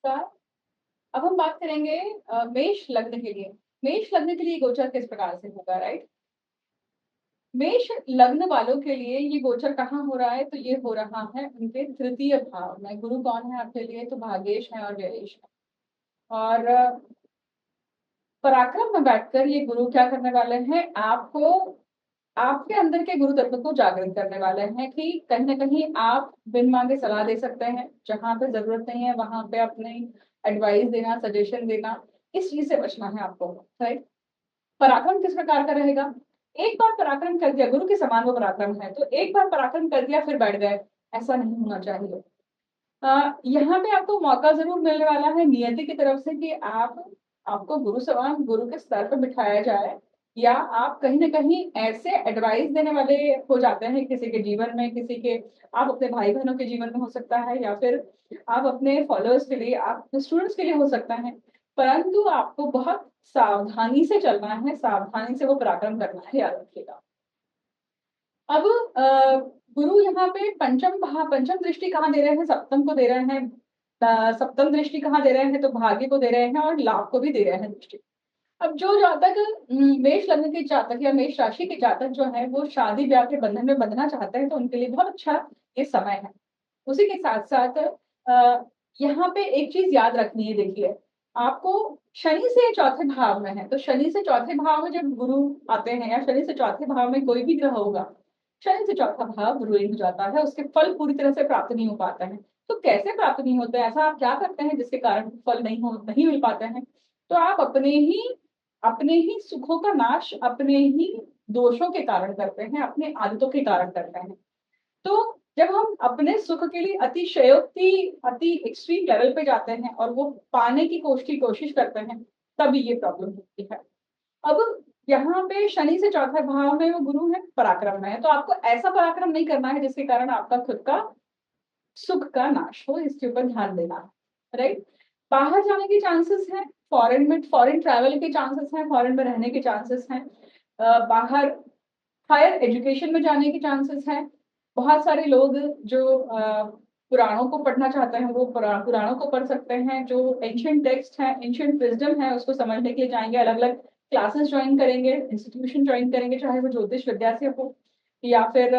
नमस्कार। अब हम बात करेंगे मेष लग्न के लिए। मेष लग्न के लिए गोचर किस प्रकार से होगा, राइट? मेष लग्न वालों के लिए ये गोचर कहाँ हो रहा है? तो ये हो रहा है उनके तृतीय भाव में। गुरु कौन है आपके लिए? तो भाग्येश है और व्ययेश है। और पराक्रम में बैठकर ये गुरु क्या करने वाले हैं? आपको आपके अंदर के गुरु तत्व को जागृत करने वाले हैं कि कहीं ना कहीं आप बिन मांगे सलाह दे सकते हैं। जहां पे जरूरत नहीं है वहां पे अपने एडवाइस देना, सजेशन देना, इस चीज से बचना है आपको, राइट? पराक्रम किस प्रकार का रहेगा? एक बार पराक्रम कर दिया, गुरु के समान वो पराक्रम है, तो एक बार पराक्रम कर दिया फिर बैठ गए, ऐसा नहीं होना चाहिए। यहाँ पे आपको मौका जरूर मिलने वाला है नियति की तरफ से कि आपको गुरु समान, गुरु के स्तर पर बिठाया जाए, या आप कहीं ना कहीं ऐसे एडवाइस देने वाले हो जाते हैं किसी के जीवन में, किसी के, आप अपने भाई बहनों के जीवन में हो सकता है, या फिर आप अपने फॉलोअर्स के लिए, आप स्टूडेंट्स के लिए हो सकता है। परंतु आपको बहुत सावधानी से चलना है, सावधानी से वो पराक्रम करना है, याद रखिएगा। अब गुरु यहाँ पे पंचम दृष्टि कहाँ दे रहे हैं? सप्तम को दे रहे हैं। सप्तम दृष्टि कहाँ दे रहे हैं? तो भाग्य को दे रहे हैं और लाभ को भी दे रहे हैं दृष्टि। अब जो जातक मेष लग्न के जातक या मेष राशि के जातक जो है वो शादी ब्याह के बंधन में बंधना चाहते हैं, तो उनके लिए बहुत अच्छा ये समय है। उसी के साथ साथ यहाँ पे एक चीज याद रखनी है, देखिए, आपको शनि से चौथे भाव में है, तो शनि से चौथे भाव में जब गुरु आते हैं, या शनि से चौथे भाव में कोई भी ग्रह होगा, शनि से चौथा भाव रुइन हो जाता है, उसके फल पूरी तरह से प्राप्त नहीं हो पाते हैं। तो कैसे प्राप्त नहीं होते हैं? ऐसा आप क्या करते हैं जिसके कारण फल नहीं मिल पाते हैं? तो आप अपने ही सुखों का नाश अपने ही दोषों के कारण करते हैं, अपने आदतों के कारण करते हैं। तो जब हम अपने सुख के लिए अति एक्सट्रीम लेवल पे जाते हैं और वो पाने की कोशिश करते हैं, तभी ये प्रॉब्लम होती है। अब यहाँ पे शनि से चौथा भाव में वो गुरु है, पराक्रम में है, तो आपको ऐसा पराक्रम नहीं करना है जिसके कारण आपका खुद का सुख का नाश हो, इसके ऊपर ध्यान देना है, राइट? बाहर जाने के चांसेस हैं, फॉरेन ट्रैवल के चांसेस हैं, फॉरेन में रहने के चांसेस हैं, बाहर हायर एजुकेशन में जाने के चांसेस हैं। बहुत सारे लोग जो पुराणों को पढ़ना चाहते हैं वो पुराणों को पढ़ सकते हैं। जो एंशियंट टेक्स्ट है, एंशियंट विजडम है, उसको समझने के लिए जाएंगे, अलग अलग क्लासेस ज्वाइन करेंगे, इंस्टीट्यूशन ज्वाइन करेंगे, चाहे वो ज्योतिष विद्या से हो या फिर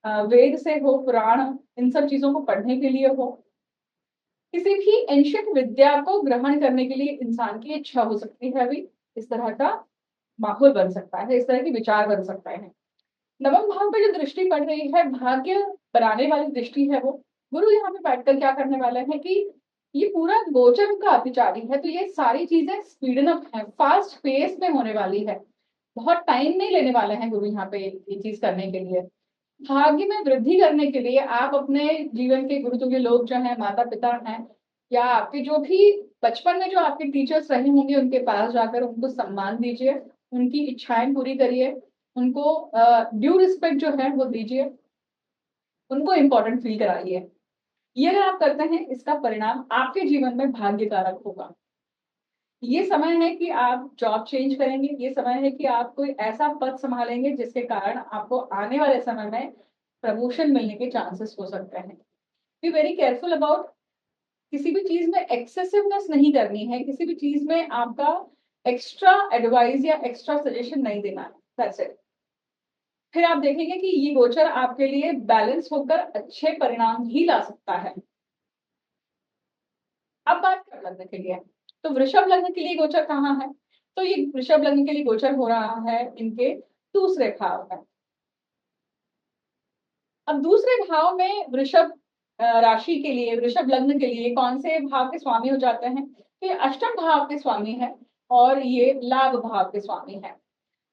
वेद से हो, पुराण, इन सब चीजों को पढ़ने के लिए हो। किसी भी एंशियंट विद्या को ग्रहण करने के लिए इंसान की इच्छा हो सकती है। अभी इस तरह का माहौल बन सकता है, इस तरह के विचार बन सकते हैं। नवम भाव पे जो दृष्टि पड़ रही है, भाग्य बनाने वाली दृष्टि है वो। गुरु यहाँ पे बैठकर क्या करने वाले हैं कि ये पूरा गोचर का अतिचारी है, तो ये सारी चीजें स्पीडन अप है, फास्ट पेस में होने वाली है। बहुत टाइम नहीं लेने वाले हैं गुरु यहाँ पे ये चीज करने के लिए। भाग्य में वृद्धि करने के लिए आप अपने जीवन के गुरुतुल्य लोग जो हैं, माता पिता हैं, या आपके जो भी बचपन में जो आपके टीचर्स रहे होंगे, उनके पास जाकर उनको सम्मान दीजिए, उनकी इच्छाएं पूरी करिए, उनको ड्यू रिस्पेक्ट जो है वो दीजिए, उनको इम्पोर्टेंट फील कराइए। ये अगर आप करते हैं, इसका परिणाम आपके जीवन में भाग्य कारक होगा। ये समय है कि आप जॉब चेंज करेंगे, ये समय है कि आप कोई ऐसा पद संभालेंगे जिसके कारण आपको आने वाले समय में प्रमोशन मिलने के चांसेस हो सकते हैं। बी वेरी केयरफुल अबाउट, किसी भी चीज में एक्सेसिवनेस नहीं करनी है, किसी भी चीज में आपका एक्स्ट्रा एडवाइस या एक्स्ट्रा सजेशन नहीं देना है। That's it. फिर आप देखेंगे कि ये गोचर आपके लिए बैलेंस होकर अच्छे परिणाम ही ला सकता है। अब बात कर लग्न के लिए, तो वृषभ लग्न के लिए गोचर कहाँ है? तो ये वृषभ लग्न के लिए गोचर हो रहा है इनके दूसरे भाव में। अब दूसरे भाव में वृषभ राशि के लिए, वृषभ लग्न के लिए कौन से भाव के स्वामी हो जाते हैं? तो ये अष्टम भाव के स्वामी है और ये लाभ भाव के स्वामी है।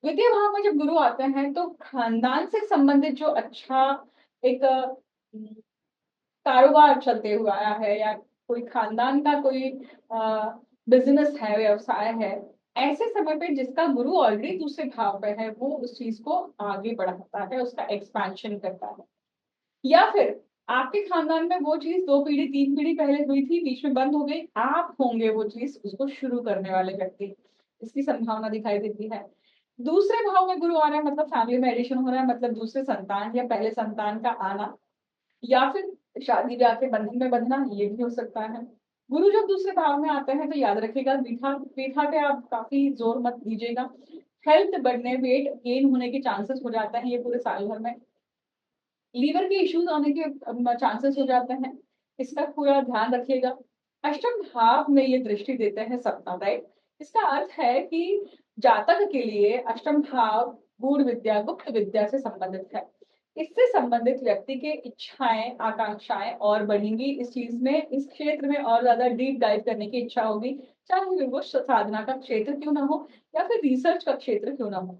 द्वितीय भाव में जब गुरु आते हैं तो खानदान से संबंधित जो अच्छा एक कारोबार चलते हुआ आया है, या कोई खानदान का कोई बिजनेस है, व्यवसाय है, ऐसे समय पे जिसका गुरु ऑलरेडी दूसरे भाव पे है, वो उस चीज को आगे बढ़ाता है, उसका एक्सपेंशन करता है। या फिर आपके खानदान में वो चीज 2 पीढ़ी 3 पीढ़ी पहले हुई थी, बीच में बंद हो गई, आप होंगे वो चीज उसको शुरू करने वाले व्यक्ति, इसकी संभावना दिखाई देती है। दूसरे भाव में गुरु आ रहा है मतलब फैमिली में एडिशन हो रहा है, मतलब दूसरे संतान या पहले संतान का आना, या फिर शादी ब्याह के बंधन में बंधना, ये भी हो सकता है। गुरु जब दूसरे भाव में आते हैं तो याद रखिएगा मीठा मीठा पे आप काफी जोर मत दीजिएगा। हेल्थ बढ़ने, वेट गेन होने के चांसेस हो जाते हैं ये पूरे साल भर में। लीवर के इश्यूज आने के चांसेस हो जाते हैं, इसका पूरा ध्यान रखिएगा। अष्टम भाव में ये दृष्टि देते हैं सप्तम, राइट। इसका अर्थ है कि जातक के लिए अष्टम भाव गूढ़ विद्या, गुप्त विद्या से संबंधित है। इससे संबंधित व्यक्ति के इच्छाएं, आकांक्षाएं और बढ़ेंगी। इस चीज में, इस क्षेत्र में और ज्यादा डीप डाइव करने की इच्छा होगी, चाहे फिर वो साधना का क्षेत्र क्यों ना हो या फिर रिसर्च का क्षेत्र क्यों ना हो।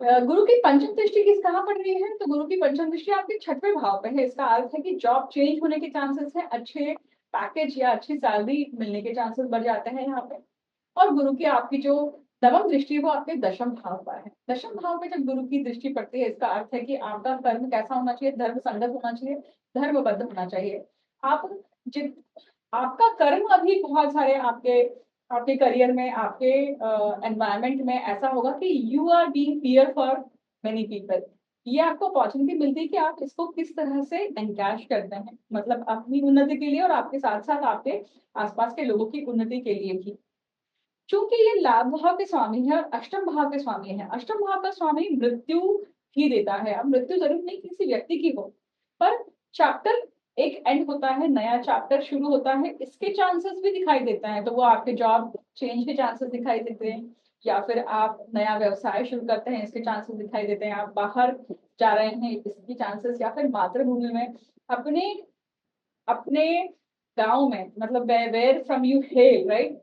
गुरु की पंचम दृष्टि किस कहाँ पड़ रही है, तो गुरु की पंचम दृष्टि आपके छठवें भाव पे है। इसका अर्थ है कि जॉब चेंज होने के चांसेस है, अच्छे पैकेज या अच्छी सैलरी मिलने के चांसेस बढ़ जाते हैं यहाँ पे। और गुरु की आपकी जो नवम दृष्टि है वो आपके दशम भाव पर है। दशम भाव पे जब गुरु की दृष्टि पड़ती है, इसका अर्थ है कि आपका कर्म कैसा होना चाहिए, धर्म संगत होना चाहिए, धर्मबद्ध होना चाहिए। आप जित आपका कर्म अभी बहुत सारे आपके आपके करियर में, आपके एनवायरमेंट में ऐसा होगा कि you are being peer for many people. ये आपको अपॉर्चुनिटी मिलती है कि आप इसको किस तरह से एनकैश करते हैं, मतलब अपनी उन्नति के लिए और आपके साथ साथ आपके आसपास के लोगों की उन्नति के लिए भी। चूंकि ये लाभ भाव के स्वामी है और अष्टम भाव के स्वामी है, अष्टम भाव का स्वामी मृत्यु ही देता है। अब मृत्यु जरूर नहीं किसी व्यक्ति की हो, पर चैप्टर एक एंड होता है, नया चैप्टर शुरू होता है, इसके चांसेस भी दिखाई देता है। तो वो आपके जॉब चेंज के चांसेस दिखाई देते हैं, या फिर आप नया व्यवसाय शुरू करते हैं, इसके चांसेस दिखाई देते हैं। आप बाहर जा रहे हैं, इसकी चांसेस, या फिर मातृभूमि में अपने अपने गांव में, मतलब where from you hail, right,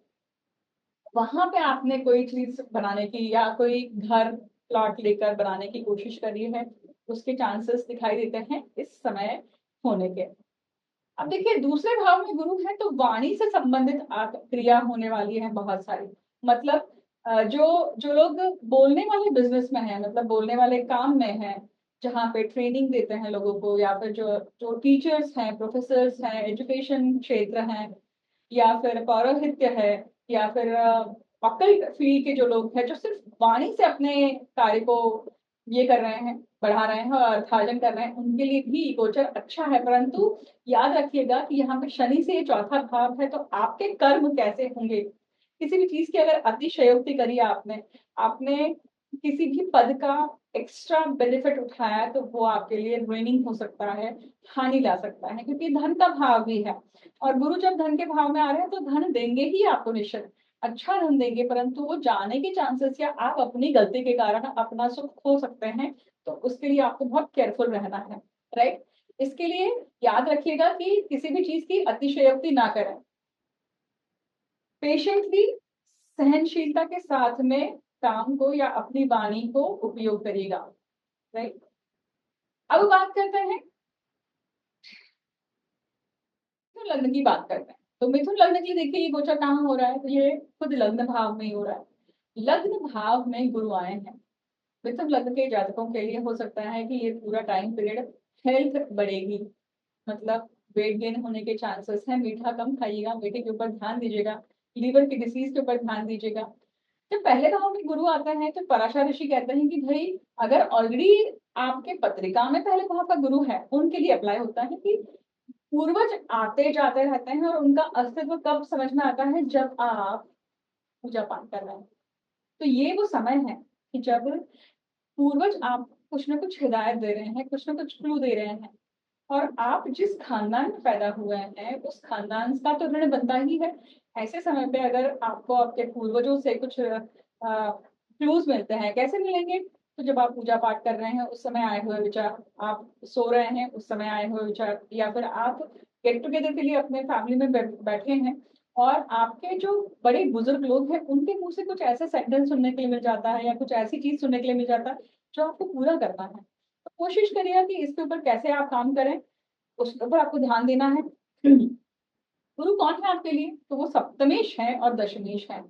वहां पे आपने कोई चीज बनाने की या कोई घर प्लॉट लेकर बनाने की कोशिश करी है, उसके चांसेस दिखाई देते हैं इस समय होने के। अब देखिए दूसरे भाव में गुरु है तो वाणी से संबंधित क्रिया होने वाली है बहुत सारी। मतलब जो जो लोग बोलने वाले बिजनेस में है, मतलब बोलने वाले काम में है, जहाँ पे ट्रेनिंग देते हैं लोगों को, या फिर जो जो टीचर्स हैं, प्रोफेसर्स हैं, एजुकेशन क्षेत्र हैं, या फिर पौरोहित्य है, या फिर अकल्ट फील्ड के जो लोग हैं जो सिर्फ वाणी से अपने कार्य को ये कर रहे हैं, बढ़ा रहे हैं और अर्थार्जन कर रहे हैं, उनके लिए भी गोचर अच्छा है। परंतु याद रखिएगा कि यहाँ पे शनि से ये चौथा भाव है, तो आपके कर्म कैसे होंगे। किसी भी चीज की अगर अतिशयोक्ति करी आपने आपने किसी भी पद का एक्स्ट्रा बेनिफिट उठाया, तो वो आपके लिए रुइनिंग हो सकता है, हानि ला सकता है, क्योंकि धन का भाव भी है। और गुरु जब धन के भाव में आ रहे हैं तो धन देंगे ही आपको, निश्चित अच्छा धन देंगे, परंतु वो जाने के चांसेस या आप अपनी गलती के कारण अपना सुख खो सकते हैं। तो उसके लिए आपको बहुत केयरफुल रहना है, राइट। इसके लिए याद रखिएगा कि किसी भी चीज की अतिशयोक्ति ना करें, पेशेंटली सहनशीलता के साथ में काम को या अपनी वाणी को उपयोग करिएगा, राइट। अब बात करते हैं मिथुन लग्न की बात करते हैं। तो मिथुन लग्न की देखिए ये गोचर कहाँ हो रहा है, तो ये खुद लग्न भाव में ही हो रहा है। लग्न भाव में गुरु आए हैं, मिथुन लग्न के जातकों के लिए हो सकता है कि ये पूरा टाइम पीरियड हेल्थ बढ़ेगी, मतलब वेट गेन होने के चांसेस हैं। मीठा कम खाइएगा, मीठे के ऊपर ध्यान दीजिएगा, लीवर की डिसीज के ऊपर ध्यान दीजिएगा। जब पहले भाव में गुरु आता है तो पराशर ऋषि कहते हैं कि भाई अगर ऑलरेडी आपके पत्रिका में पहले भाव का गुरु है, उनके लिए अप्लाई होता है कि पूर्वज आते जाते रहते हैं, और उनका अस्तित्व कब समझ में आता है, जब आप पूजा पाठ कर रहे हैं। तो ये वो समय है कि जब पूर्वज आप कुछ ना कुछ हिदायत दे रहे हैं, कुछ ना कुछ क्लू दे रहे हैं, और आप जिस खानदान में पैदा हुए हैं उस खानदान का तो ऋण बनता ही है। ऐसे समय पे अगर आपको आपके पूर्वजों से कुछ क्लूज मिलते हैं, कैसे मिलेंगे, तो जब आप पूजा पाठ कर रहे हैं उस समय आए हुए विचार, आप सो रहे हैं उस समय आए हुए विचार, या फिर आप गेट टुगेदर के लिए अपने फैमिली में बैठे हैं और आपके जो बड़े बुजुर्ग लोग हैं उनके मुंह से कुछ ऐसे सेंटेंस सुनने के लिए मिल जाता है, या कुछ ऐसी चीज सुनने के लिए मिल जाता है जो आपको पूरा करना है। तो कोशिश करिएगा कि इसके ऊपर कैसे आप काम करें, उसके ऊपर आपको ध्यान देना है। गुरु कौन है आपके लिए, तो वो सप्तमेश है और दशमेश है।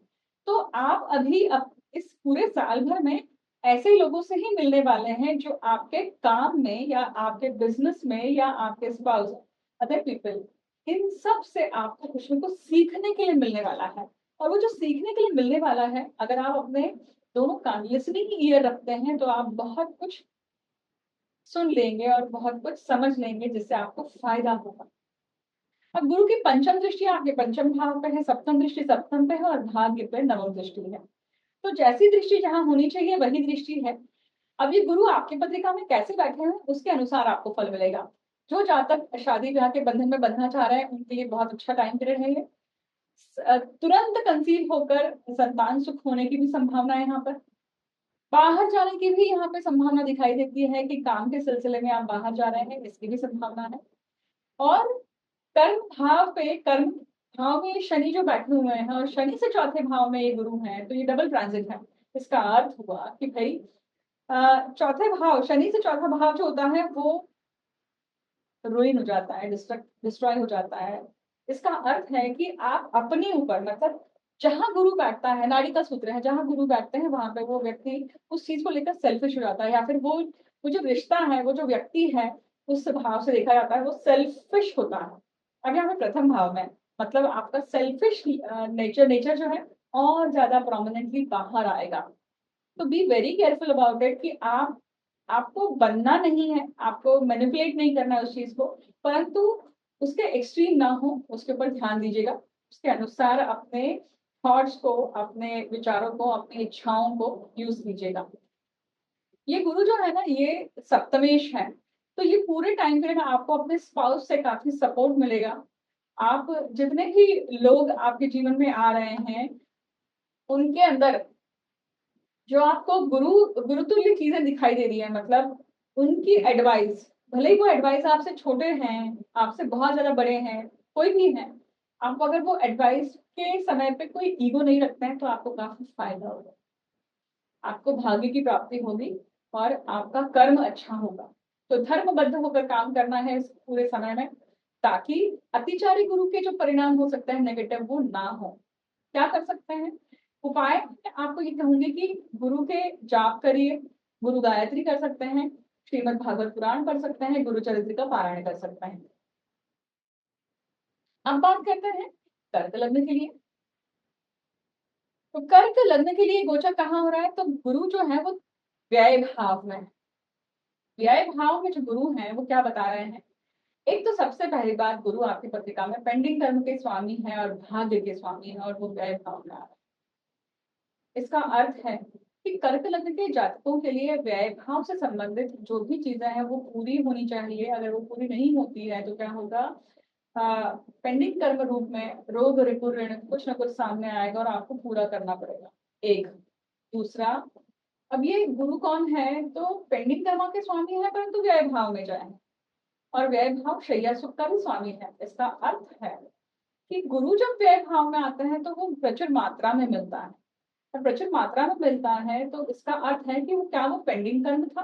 तो आप अभी इस पूरे साल भर में ऐसे लोगों से ही मिलने वाले हैं जो आपके काम में या आपके बिजनेस में या आपके स्पाउस, अदर पीपल, इन सब से आपको कुछ ना कुछ सीखने के लिए मिलने वाला है। और वो जो सीखने के लिए मिलने वाला है, अगर आप अपने दोनों कान लिसनिंग ईयर रखते हैं तो आप बहुत कुछ सुन लेंगे और बहुत कुछ समझ लेंगे जिससे आपको फायदा होगा। अब गुरु की पंचम दृष्टि आपके पंचम भाव पे है, सप्तम दृष्टि सप्तम पे है और भाग्य पे नवम दृष्टि है। तो जैसी दृष्टि जहां होनी चाहिए वही दृष्टि है। अब ये गुरु आपकी पत्रिका में कैसे बैठे हैं उसके अनुसार आपको फल मिलेगा। जो जातक शादी ब्याह के बंधन में बंधना चाह रहे हैं उनके लिए बहुत अच्छा टाइम पीरियड है ये। तुरंत कंसीव होकर संतान सुख होने की भी संभावना है यहाँ पर। बाहर जाने की भी यहाँ पे संभावना दिखाई देती है कि काम के सिलसिले में आप बाहर जा रहे हैं, इसकी भी संभावना है। और कर्म भाव में शनि जो बैठे हुए हैं और शनि से चौथे भाव में ये गुरु हैं, तो ये डबल ट्रांजिट है। इसका अर्थ हुआ कि भाई चौथे भाव, शनि से चौथा भाव जो होता है वो रुइन हो जाता है, डिस्ट्रॉय हो जाता है। इसका अर्थ है कि आप अपने ऊपर, मतलब जहां गुरु बैठता है, नाड़ी का सूत्र है, जहां गुरु बैठते हैं वहां पे वो व्यक्ति उस चीज को लेकर सेल्फिश हो जाता है, या फिर वो जो रिश्ता है, वो जो व्यक्ति है, उस भाव से देखा जाता है वो सेल्फिश होता है। अब यहाँ पे प्रथम भाव में मतलब आपका सेल्फिश नेचर जो है और ज्यादा प्रोमिनेंटली बाहर आएगा। तो be very careful about it कि आपको बनना नहीं है, आपको मैनिपुलेट नहीं करना है उस चीज को, परंतु उसके एक्सट्रीम ना हो उसके ऊपर ध्यान दीजिएगा। उसके अनुसार अपने थॉट्स को, अपने विचारों को, अपनी इच्छाओं को यूज कीजिएगा। ये गुरु जो है ना, ये सप्तमेश है, तो ये पूरे टाइम पीरियड आपको अपने स्पाउस से काफी सपोर्ट मिलेगा। आप जितने भी लोग आपके जीवन में आ रहे हैं उनके अंदर जो आपको गुरुतुल्य चीजें दिखाई दे रही है, मतलब उनकी एडवाइस, भले ही वो एडवाइस आपसे छोटे हैं, आपसे बहुत ज्यादा बड़े हैं, कोई भी है, आपको अगर वो एडवाइस के समय पे कोई ईगो नहीं रखते हैं तो आपको काफी फायदा होगा। आपको भाग्य की प्राप्ति होगी और आपका कर्म अच्छा होगा। तो धर्मबद्ध होकर काम करना है इस पूरे समय में, ताकि अतिचारी गुरु के जो परिणाम हो सकते हैं नेगेटिव, वो ना हो। क्या कर सकते हैं उपाय? मैं आपको ये कहूंगी कि गुरु के जाप करिए, गुरु गायत्री कर सकते हैं, श्रीमद् भागवत पुराण पढ़ सकते हैं, गुरु चरित्र का पारायण कर सकते हैं। अब बात करते हैं कर्क लग्न के लिए। तो कर्क लग्न के लिए गोचर कहाँ हो रहा है? तो गुरु जो है वो व्यय भाव में है। व्यय भाव में जो गुरु हैं वो क्या बता रहे हैं? एक तो सबसे पहली बात, गुरु आपकी पत्रिका में पेंडिंग कर्म के स्वामी है और भाग्य के स्वामी है, और वो व्यय भाव में आ रहा है। इसका अर्थ है कि कर्क लग्न के जातकों के लिए व्यय भाव से संबंधित जो भी चीजें हैं वो पूरी होनी चाहिए। अगर वो पूरी नहीं होती है तो क्या होगा? पेंडिंग कर्म रूप में रोग ऋतु ऋण कुछ ना कुछ सामने आएगा और आपको पूरा करना पड़ेगा। एक दूसरा, अब ये गुरु कौन है? तो पेंडिंग कर्मा के स्वामी है परंतु व्यय भाव में जाए, और व्यय भाव शैया सुख का भी स्वामी है। इसका अर्थ है कि गुरु जब व्यय भाव में आता है तो वो प्रचुर मात्रा में मिलता है, और प्रचुर मात्रा में मिलता है तो इसका अर्थ है कि वो क्या वो पेंडिंग कर्म था?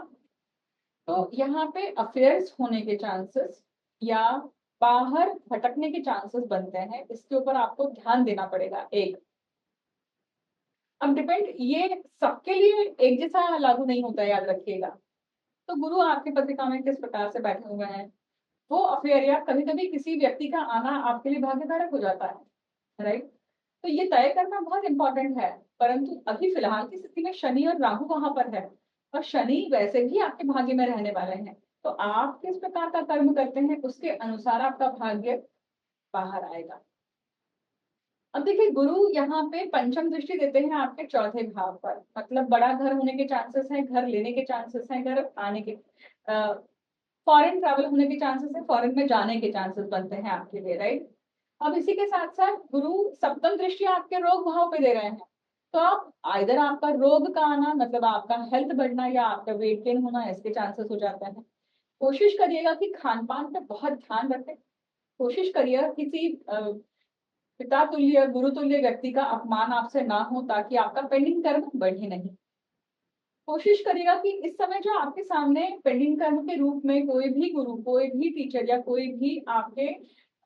तो यहाँ पे अफेयर्स होने के चांसेस या बाहर भटकने के चांसेस बनते हैं। इसके ऊपर आपको ध्यान देना पड़ेगा। एक, अब डिपेंड, ये सबके लिए एक जैसा लागू नहीं होता है, याद रखिएगा। तो गुरु आपकी पत्रिका में किस प्रकार से बैठे हुए हैं, वो अफेयर या कभी कभी किसी व्यक्ति का आना आपके लिए भाग्यकारक हो जाता है, राइट? तो ये तय करना बहुत इंपॉर्टेंट है। परंतु अभी फिलहाल की स्थिति में शनि और राहु वहां पर है, और शनि वैसे भी आपके भाग्य में रहने वाले हैं। तो आप किस प्रकार का कर्म करते हैं उसके अनुसार आपका भाग्य बाहर आएगा। अब देखिए, गुरु यहाँ पे पंचम दृष्टि देते हैं आपके चौथे भाव पर, मतलब बड़ा घर होने के चांसेस हैं, घर लेने के चांसेस हैं, घर आने के, फॉरेन ट्रैवल होने के चांसेस है, फॉरेन में जाने के चांसेस बनते हैं आपके लिए, राइट? अब इसी के साथ साथ गुरु सप्तम दृष्टि आपके रोग भाव पे दे रहे हैं। तो आप आइदर आपका रोग का आना, मतलब आपका हेल्थ बढ़ना या आपका वेट गेन होना, इसके चांसेस हो जाते हैं। कोशिश करिएगा कि खान पान पे बहुत ध्यान रखें। कोशिश करिएगा किसी पिता तुल्य गुरु तुल्य व्यक्ति का अपमान आपसे ना हो, ताकि आपका पेंडिंग कर्म बढ़े नहीं। कोशिश करिएगा कि इस समय जो आपके सामने पेंडिंग कर्म के रूप में कोई भी गुरु, कोई भी टीचर या कोई भी आपके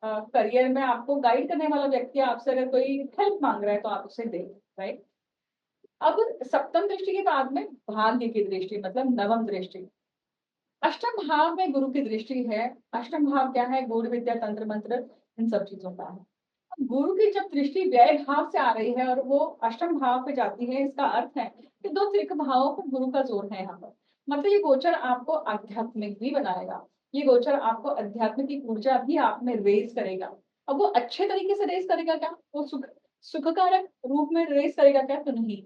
करियर में आपको गाइड करने वाला व्यक्ति आपसे अगर कोई हेल्प मांग रहा है तो आप उसे दें, राइट? अब सप्तम दृष्टि के बाद में भाग्य की दृष्टि, मतलब नवम दृष्टि। अष्टम भाव में गुरु की दृष्टि है। अष्टम भाव क्या है? गूढ़ विद्या, तंत्र मंत्र, इन सब चीजों का है। गुरु की जब दृष्टि व्यय भाव से आ रही है और वो अष्टम भाव पे जाती है, इसका अर्थ है कि दो त्रिक भावों पर गुरु का जोर है यहाँ पर। मतलब ये गोचर आपको आध्यात्मिक भी बनाएगा, ये गोचर आपको अध्यात्म की ऊर्जा भी आप में रेज करेगा। अब वो अच्छे तरीके से रेस करेगा क्या? वो सुखकारक रूप में रेस करेगा क्या? तो नहीं।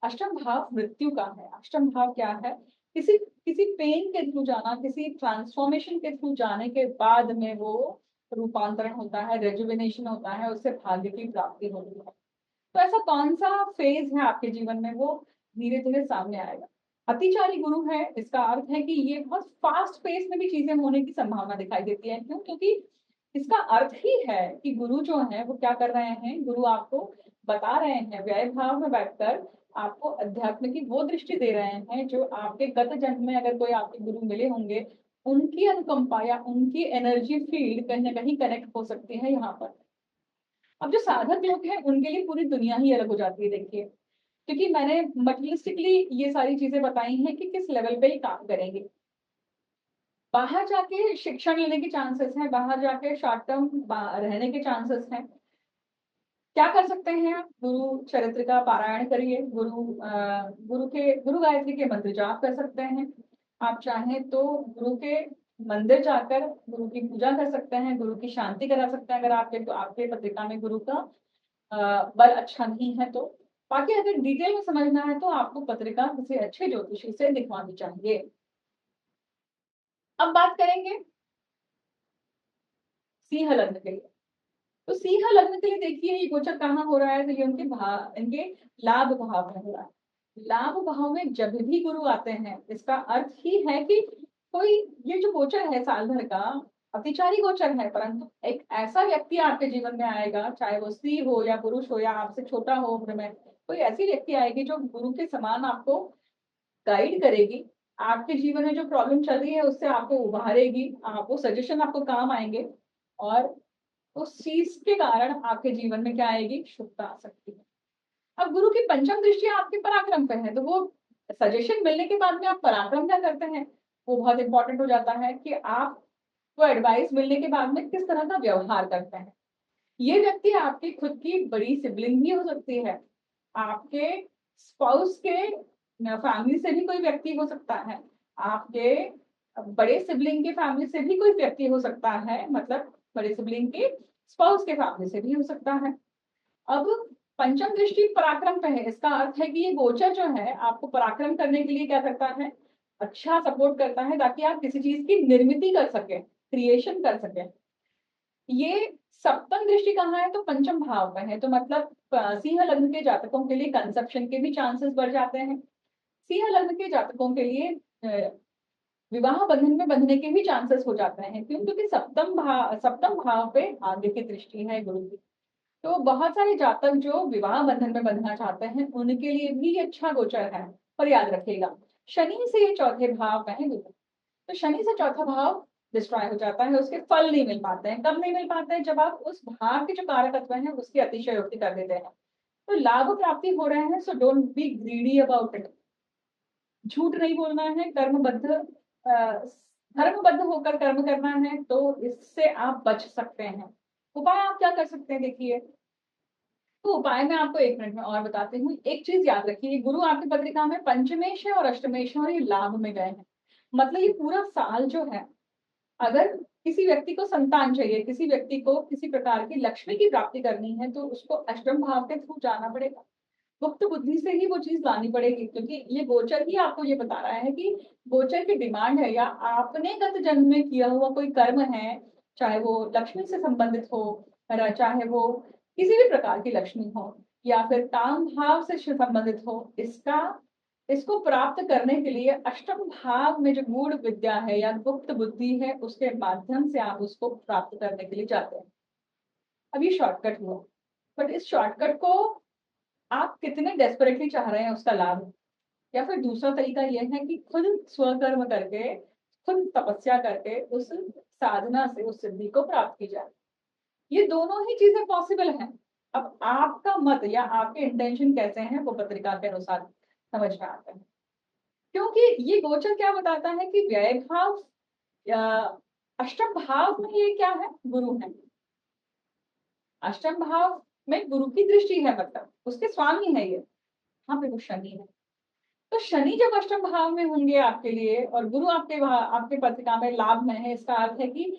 अष्टम भाव मृत्यु का है। अष्टम भाव क्या है? किसी किसी पेन के थ्रू जाना, किसी ट्रांसफॉर्मेशन के थ्रू जाने के बाद में वो रूपांतरण होता है, रेजुवेनेशन होता है, उससे भाग्य की प्राप्ति होती है। तो ऐसा कौन सा फेज है आपके जीवन में, वो धीरे धीरे सामने आएगा। अतिचारी गुरु है, इसका अर्थ है कि ये बहुत फास्ट पेस में भी चीजें होने की संभावना दिखाई देती है। क्यों? क्योंकि इसका अर्थ ही है कि गुरु जो है वो क्या कर रहे हैं, गुरु आपको बता रहे हैं, व्यय भाव में बैठकर आपको अध्यात्म की वो दृष्टि दे रहे हैं जो आपके गत जन्म में अगर कोई आपके गुरु मिले होंगे, उनकी अनुकंपा या उनकी एनर्जी फील्ड कहीं ना कहीं कनेक्ट हो सकती है यहाँ पर। अब जो साधक लोग हैं उनके लिए पूरी दुनिया ही अलग हो जाती है, देखिए। क्योंकि मैंने मटेरियलिस्टिकली ये सारी चीजें बताई हैं कि किस लेवल पे ये काम करेंगे। बाहर जाके शिक्षण लेने के चांसेस हैं, बाहर जाके शॉर्ट टर्म रहने के चांसेस हैं। क्या कर सकते हैं आप? गुरु चरित्र का पारायण करिए, गुरु गायत्री के मंत्र जाप कर सकते हैं। आप चाहें तो गुरु के मंदिर जाकर गुरु की पूजा कर सकते हैं, गुरु की शांति करा सकते हैं अगर आपके पत्रिका में गुरु का बल अच्छा नहीं है तो। बाकी अगर डिटेल में समझना है तो आपको पत्रिका किसी अच्छे ज्योतिषी से दिखवानी चाहिए। अब बात करेंगे सिंह लग्न के लिए। तो सिंह लग्न के लिए देखिए ये गोचर कहाँ हो रहा है, तो ये इनके लाभ भाव में हो रहा है। लाभ भाव में जब भी गुरु आते हैं, इसका अर्थ ही है कि कोई, ये जो गोचर है साल भर का अतिचारी गोचर है, परंतु एक ऐसा व्यक्ति आपके जीवन में आएगा, चाहे वो स्त्री हो या पुरुष हो या आपसे छोटा हो उम्र में, कोई ऐसी व्यक्ति आएगी जो गुरु के समान आपको गाइड करेगी, आपके जीवन में जो प्रॉब्लम चल रही है उससे आपको उभारेगी, आपको सजेशन आपको काम आएंगे, और उस चीज के कारण आपके जीवन में क्या आएगी, शुभता आ सकती है। अब गुरु की पंचम दृष्टि आपके पराक्रम पे है, तो वो सजेशन मिलने के बाद में आप पराक्रम क्या करते हैं, वो बहुत इंपॉर्टेंट हो जाता है कि आप वो एडवाइस मिलने के बाद में किस तरह का व्यवहार करते हैं। ये व्यक्ति आपकी खुद की बड़ी सिबलिंग भी हो सकती है, आपके स्पाउस के फैमिली से भी कोई व्यक्ति हो सकता है, आपके बड़े सिबलिंग के फैमिली से भी कोई व्यक्ति हो सकता है, मतलब बड़े सिबलिंग के स्पाउस के फैमिली से भी हो सकता है। अब पंचम दृष्टि पराक्रम पे है, इसका अर्थ है कि ये गोचर जो है आपको पराक्रम करने के लिए क्या करता है, अच्छा सपोर्ट करता है ताकि आप किसी चीज की निर्मिति कर सके, क्रिएशन कर सके। ये सप्तम दृष्टि कहाँ है, तो पंचम भाव में है, तो मतलब सिंह लग्न के जातकों के लिए कंसेप्शन के भी चांसेस बढ़ जाते हैं। सिंह लग्न के जातकों के लिए विवाह बंधन में बंधने के भी चांसेस हो जाते हैं। क्यों? क्योंकि सप्तम भाव पे आगे की दृष्टि है गुरु की। तो बहुत सारे जातक जो विवाह बंधन में बंधना चाहते हैं उनके लिए भी ये अच्छा गोचर है। पर याद रखिएगा, शनि से ये चौथे भाव में है गुरु, तो शनि से चौथा भाव डिस्ट्रॉय हो जाता है, उसके फल नहीं मिल पाते हैं। कब नहीं मिल पाते हैं? जब आप उस भाव के जो कारकत्व है उसकी अतिशयोक्ति कर देते हैं। तो लाभ प्राप्ति हो रहे हैं, so don't be greedy about it. झूठ नहीं बोलना है, धर्मबद्ध होकर कर्म करना है, तो इससे आप बच सकते हैं। उपाय आप क्या कर सकते हैं, देखिए। तो उपाय मैं आपको 1 मिनट में और बताती हूँ। एक चीज याद रखिए, गुरु आपकी पत्रिका में पंचमेश है और अष्टमेश है और ये लाभ में गए हैं। मतलब ये पूरा साल जो है, अगर किसी व्यक्ति को संतान चाहिए, किसी व्यक्ति को किसी प्रकार की लक्ष्मी की प्राप्ति करनी है, तो उसको अष्टम भाव के थ्रू जाना पड़ेगा। गुप्त बुद्धि से ही वो चीज लानी पड़ेगी, क्योंकि ये गोचर ही आपको ये बता रहा है कि गोचर की डिमांड है, या आपने गत जन्म में किया हुआ कोई कर्म है, चाहे वो लक्ष्मी से संबंधित हो, या चाहे वो किसी भी प्रकार की लक्ष्मी हो, या फिर काम भाव से संबंधित हो, इसको प्राप्त करने के लिए अष्टम भाव में जो गूढ़ विद्या है या गुप्त बुद्धि है, उसके माध्यम से आप उसको प्राप्त करने के लिए जाते हैं। अब ये शॉर्टकट हुआ, बट इस शॉर्टकट को आप कितने डेस्परेटली चाह रहे हैं उसका लाभ, या फिर दूसरा तरीका यह है कि खुद स्वकर्म करके, खुद तपस्या करके उस साधना से उस सिद्धि को प्राप्त की जाए। ये दोनों ही चीजें पॉसिबल हैं। अब आपका मत या आपके इंटेंशन कैसे हैं वो पत्रिका के अनुसार समझ में आता है। क्योंकि ये गोचर क्या बताता है कि व्यय भाव या अष्टम भाव में ये क्या है, गुरु है। अष्टम भाव में गुरु की दृष्टि है, मतलब उसके स्वामी है ये, हाँ पे वो शनि है। तो शनि जब अष्टम भाव में होंगे आपके लिए और गुरु आपके पत्रिका में लाभ में है, इसका अर्थ है कि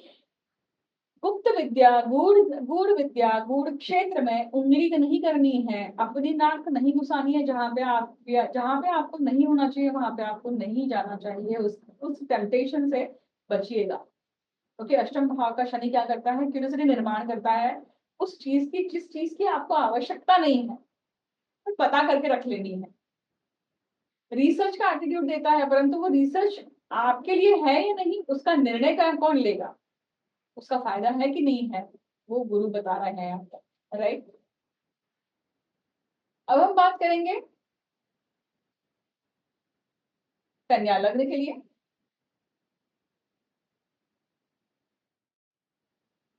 गुप्त विद्या, गूढ़ गूढ़ विद्या, गूढ़ क्षेत्र में उंगली नहीं करनी है, अपनी नाक नहीं घुसानी है, जहां पे आपको नहीं होना चाहिए वहां पे आपको नहीं जाना चाहिए। उस टेम्पटेशन से बचिएगा, क्योंकि अष्टम भाव का शनि क्या करता है, क्यूरियोसिटी निर्माण करता है उस चीज की जिस चीज की आपको आवश्यकता नहीं है, तो पता करके रख लेनी है। रिसर्च का एटीट्यूड देता है, परंतु वो रिसर्च आपके लिए है या नहीं उसका निर्णय कौन लेगा, उसका फायदा है कि नहीं है, वो गुरु बता रहे हैं आपको, राइट। अब हम बात करेंगे कन्या लग्न के लिए।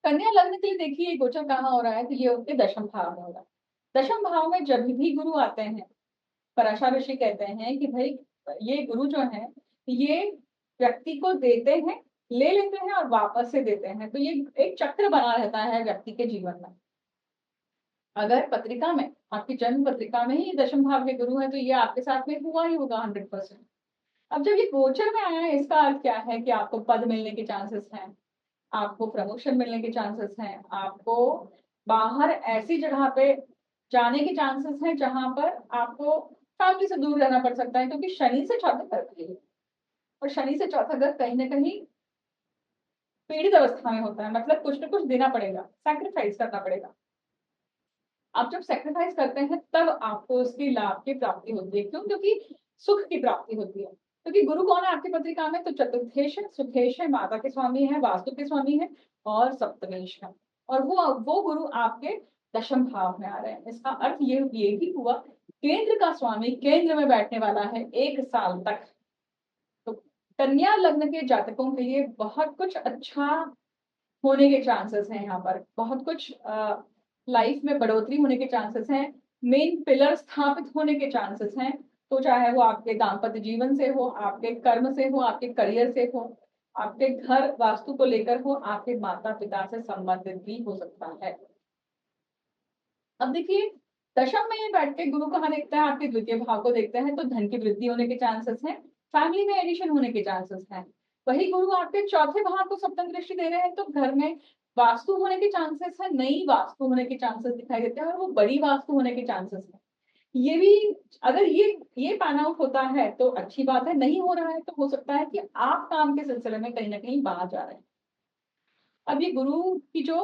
कन्या लग्न के लिए देखिए गोचर कहाँ हो रहा है, तो ये उनके दशम भाव में हो रहा है। दशम भाव में जब भी गुरु आते हैं, पराशर ऋषि कहते हैं कि भाई ये गुरु जो है ये व्यक्ति को देते हैं, ले लेते हैं और वापस से देते हैं, तो ये एक चक्र बना रहता है व्यक्ति के जीवन में। अगर पत्रिका में, आपकी जन्म पत्रिका में ही दशम भाव के गुरु है, तो ये आपके साथ में हुआ ही होगा 100%। अब जब ये गोचर में आया है, इसका अर्थ क्या है कि आपको पद मिलने के चांसेस हैं, आपको प्रमोशन मिलने के चांसेस हैं, आपको बाहर ऐसी जगह पे जाने के चांसेस हैं जहां पर आपको फैमिली से दूर रहना पड़ सकता है, क्योंकि शनि से चौथा घर है और शनि से चौथा घर कहीं ना कहीं पीड़ित अवस्था में होता है, मतलब कुछ ना कुछ देना पड़ेगा, सैक्रिफाइस करना पड़ेगा। आप जब सैक्रिफाइस करते हैं तब आपको उसकी लाभ की प्राप्ति होती है। क्यों? क्योंकि सुख की प्राप्ति होती है। क्योंकि गुरु कौन है आपकी पत्रिका में, तो चतुर्थेश है, सुखेश है, माता के स्वामी है, वास्तु के स्वामी है और सप्तमेश है, और वो गुरु आपके दशम भाव में आ रहे हैं। इसका अर्थ ये भी हुआ केंद्र का स्वामी केंद्र में बैठने वाला है 1 साल तक। तो कन्या लग्न के जातकों के लिए बहुत कुछ अच्छा होने के चांसेस हैं, यहाँ पर बहुत कुछ लाइफ में बढ़ोतरी होने के चांसेस हैं, मेन पिलर स्थापित होने के चांसेस हैं। तो चाहे वो आपके दाम्पत्य जीवन से हो, आपके कर्म से हो, आपके करियर से हो, आपके घर वास्तु को लेकर हो, आपके माता पिता से संबंधित भी हो सकता है। अब देखिए दशम में बैठ के गुरु कहाँ देखता है, आपके द्वितीय भाव को देखता है, तो धन की वृद्धि होने के चांसेस हैं, फैमिली में एडिशन होने के चांसेस हैं। वही गुरु आपके चौथे भाव को सप्तम दृष्टि दे रहे हैं, तो घर में वास्तु होने के चांसेस है, नई वास्तु होने के चांसेस दिखाई देते हैं, और वो बड़ी वास्तु होने के चांसेस है। ये भी अगर ये पैन आउट होता है तो अच्छी बात है, नहीं हो रहा है तो हो सकता है कि आप काम के सिलसिले में कहीं ना कहीं बाहर जा रहे हैं। अब ये गुरु की जो